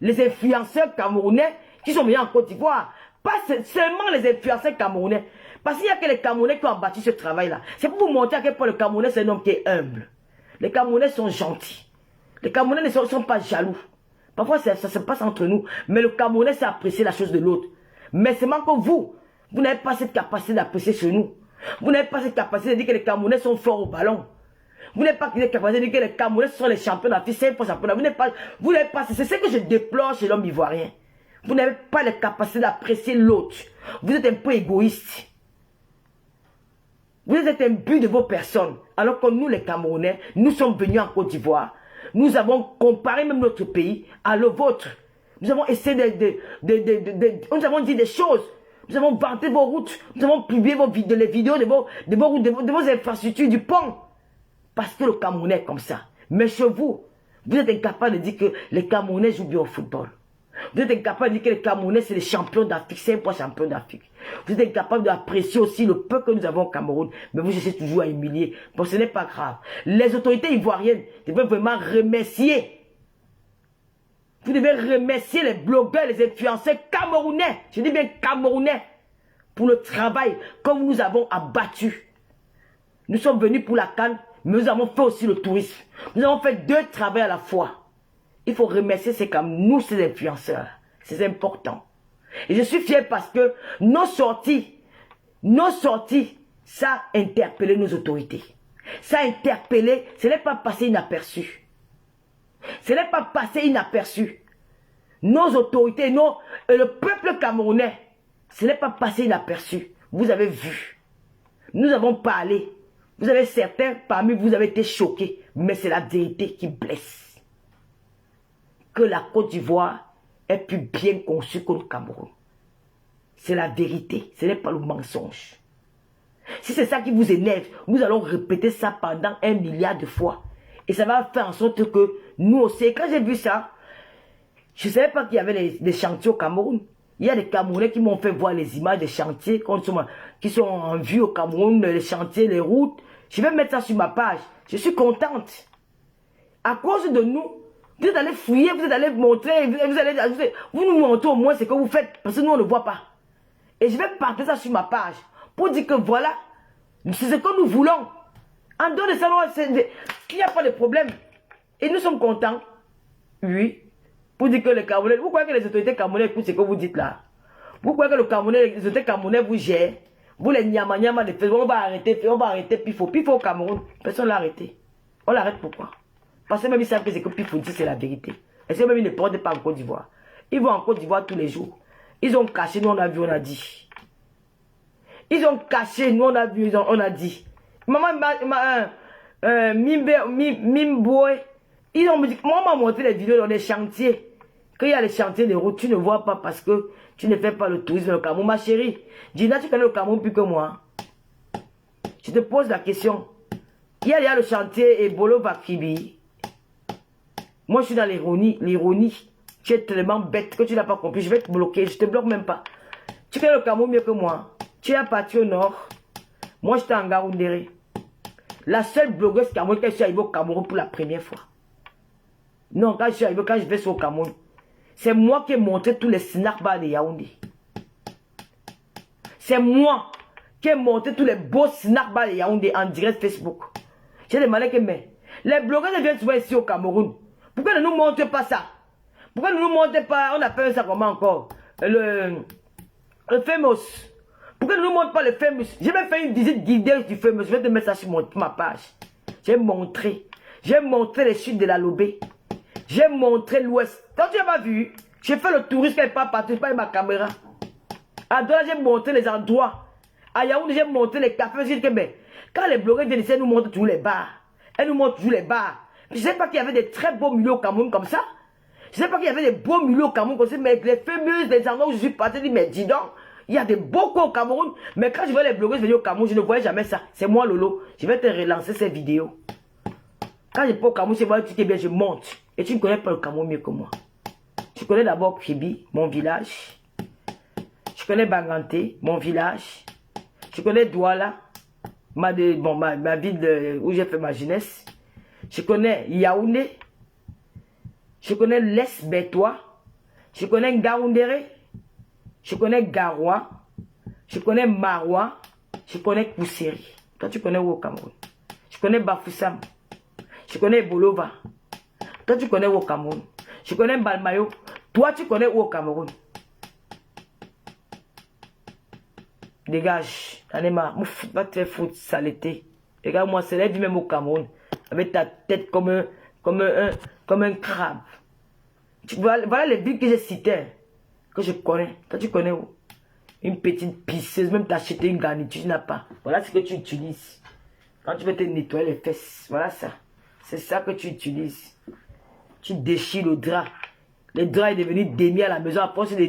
les influenceurs camerounais qui sont venus en Côte d'Ivoire. Pas seulement les influenceurs camerounais. Parce qu'il n'y a que les Camerounais qui ont bâti ce travail-là. C'est pour vous montrer à quel point le Camerounais, c'est un homme qui est humble. Les Camerounais sont gentils. Les Camerounais ne sont pas jaloux. Parfois, ça se passe entre nous. Mais le Camerounais sait apprécier la chose de l'autre. Mais c'est même que vous n'avez pas cette capacité d'apprécier chez nous. Vous n'avez pas cette capacité de dire que les Camerounais sont forts au ballon. Vous n'avez pas cette capacité de dire que les Camerounais sont les champions d'Afrique. C'est pas champion d'Afrique. Vous n'avez pas, c'est ce que je déplore chez l'homme ivoirien. Vous n'avez pas la capacité d'apprécier l'autre. Vous êtes un peu égoïste. Vous êtes un but de vos personnes. Alors que nous, les Camerounais, nous sommes venus en Côte d'Ivoire. Nous avons comparé même notre pays à le vôtre. Nous avons essayé nous avons dit des choses. Nous avons vanté vos routes. Nous avons publié les vidéos de vos infrastructures, du pont. Parce que le Camerounais est comme ça. Mais chez vous, vous êtes incapable de dire que les Camerounais jouent bien au football. Vous êtes incapable de dire que les Camerounais, c'est les champions d'Afrique, c'est un point champion d'Afrique. Vous êtes incapable d'apprécier aussi le peu que nous avons au Cameroun, mais vous essayez toujours à humilier. Bon, ce n'est pas grave. Les autorités ivoiriennes devraient vraiment remercier. Vous devez remercier les blogueurs, les influenceurs camerounais, je dis bien camerounais, pour le travail que nous avons abattu. Nous sommes venus pour la CAN, mais nous avons fait aussi le tourisme. Nous avons fait deux travaux à la fois. Il faut remercier ces comme nous, ces influenceurs. C'est important. Et je suis fier parce que nos sorties, ça a interpellé nos autorités. Ça a interpellé, ce n'est pas passé inaperçu. Ce n'est pas passé inaperçu. Nos autorités, et le peuple camerounais, ce n'est pas passé inaperçu. Vous avez vu. Nous avons parlé. Vous avez certains parmi vous avez été choqués. Mais c'est la vérité qui blesse. Que la Côte d'Ivoire est plus bien conçue que le Cameroun. C'est la vérité, ce n'est pas le mensonge. Si c'est ça qui vous énerve, nous allons répéter ça pendant 1 milliard de fois. Et ça va faire en sorte que nous aussi, quand j'ai vu ça, je ne savais pas qu'il y avait des chantiers au Cameroun. Il y a des Camerounais qui m'ont fait voir les images des chantiers qui sont en vue au Cameroun, les chantiers, les routes. Je vais mettre ça sur ma page. Je suis contente. À cause de nous, vous êtes allé fouiller, vous êtes allé montrer, vous nous montrez au moins ce que vous faites, parce que nous on ne voit pas. Et je vais partager ça sur ma page, pour dire que voilà, c'est ce que nous voulons. En dehors de ça, il n'y a pas de problème. Et nous sommes contents, oui, pour dire que les Camerounais, vous croyez que les autorités camerounaises écoutent ce que vous dites là? Vous croyez que les autorités camerounaises vous gèrent? Vous les nyama de Facebook, on va arrêter Pifo au Cameroun. Personne ne l'a arrêté. On l'arrête pourquoi? Parce que même ils savent que ce que Pifo dit, c'est la vérité. Et c'est même ils ne portent pas en Côte d'Ivoire. Ils vont en Côte d'Ivoire tous les jours. Ils ont caché, nous on a vu, on a dit. Ils ont caché, nous on a vu, on a dit. Maman, Mimboy, ils ont me dit, moi on m'a montré les vidéos dans les chantiers. Quand il y a les chantiers de route, tu ne vois pas parce que tu ne fais pas le tourisme au Cameroun. Ma chérie, Gina, tu connais le Cameroun plus que moi. Je te pose la question. Il y a le chantier Ebolo Bakibi. Moi, je suis dans l'ironie. Tu es tellement bête que tu n'as pas compris. Je vais te bloquer. Je te bloque même pas. Tu connais le Cameroun mieux que moi. Tu es parti au nord. Moi, j'étais en Gaoundéré. La seule blogueuse camerounaise quand je suis arrivé au Cameroun pour la première fois. Non, quand je vais sur le Cameroun. C'est moi qui ai montré tous les snack bars de Yaoundé. C'est moi qui ai montré tous les beaux snack bars de Yaoundé en direct Facebook. J'ai demandé que les blogueurs viennent souvent ici au Cameroun. Pourquoi ne nous montrez pas ça? Pourquoi ne nous montrez pas, on appelle ça comment encore? Le famous. Pourquoi ne nous montrez pas le famous? J'ai même fait une visite guidée du famous. Je vais te mettre ça sur ma page. J'ai montré les chutes de la Lobé. J'ai montré l'ouest. Quand tu n'as pas vu, j'ai fait le touriste qui n'est pas parti, pas ma caméra. À Douala, j'ai montré les endroits. À Yaoundé, j'ai montré les cafés. J'ai dit que quand les blogueurs viennent ici, elles nous montrent tous les bars. Elles nous montrent tous les bars. Je ne sais pas qu'il y avait des très beaux milieux au Cameroun comme ça. Je ne sais pas qu'il y avait des beaux milieux au Cameroun comme ça, mais les fameuses, les endroits où je suis parti, je dis, mais dis donc, Il y a des beaucoup au Cameroun. Mais quand je vois les blogueuses venir au Cameroun, je ne voyais jamais ça. C'est moi, Lolo. Je vais te relancer ces vidéos. Quand je peux au Cameroun, je vois tu bien, je monte. Et tu ne connais pas le Cameroun mieux que moi. Tu connais d'abord Kribi, mon village. Je connais Banganté, mon village. Je connais Douala, ma ville où j'ai fait ma jeunesse. Je connais Yaoundé. Je connais l'Est Bétois. Je connais Ngaoundéré. Je connais Garoua. Je connais Maroua. Je connais Kousseri. Toi, tu connais où au Cameroun? Je connais Bafoussam. Je connais Bolova. Toi, tu connais où au Cameroun? Je connais Balmayo. Toi, tu connais où au Cameroun? Dégage. Anema, va te faire foutre saleté. Regarde-moi, c'est la vie même au Cameroun. Avec ta tête comme un crabe. Voilà les villes que j'ai citées. Que je connais. Toi, tu connais où? Une petite pisseuse. Même t'acheter une garniture, tu n'as pas. Voilà ce que tu utilises. Quand tu veux te nettoyer les fesses. Voilà ça. C'est ça que tu utilises. Tu déchires le drap. Le drap est devenu démis à la maison. À force de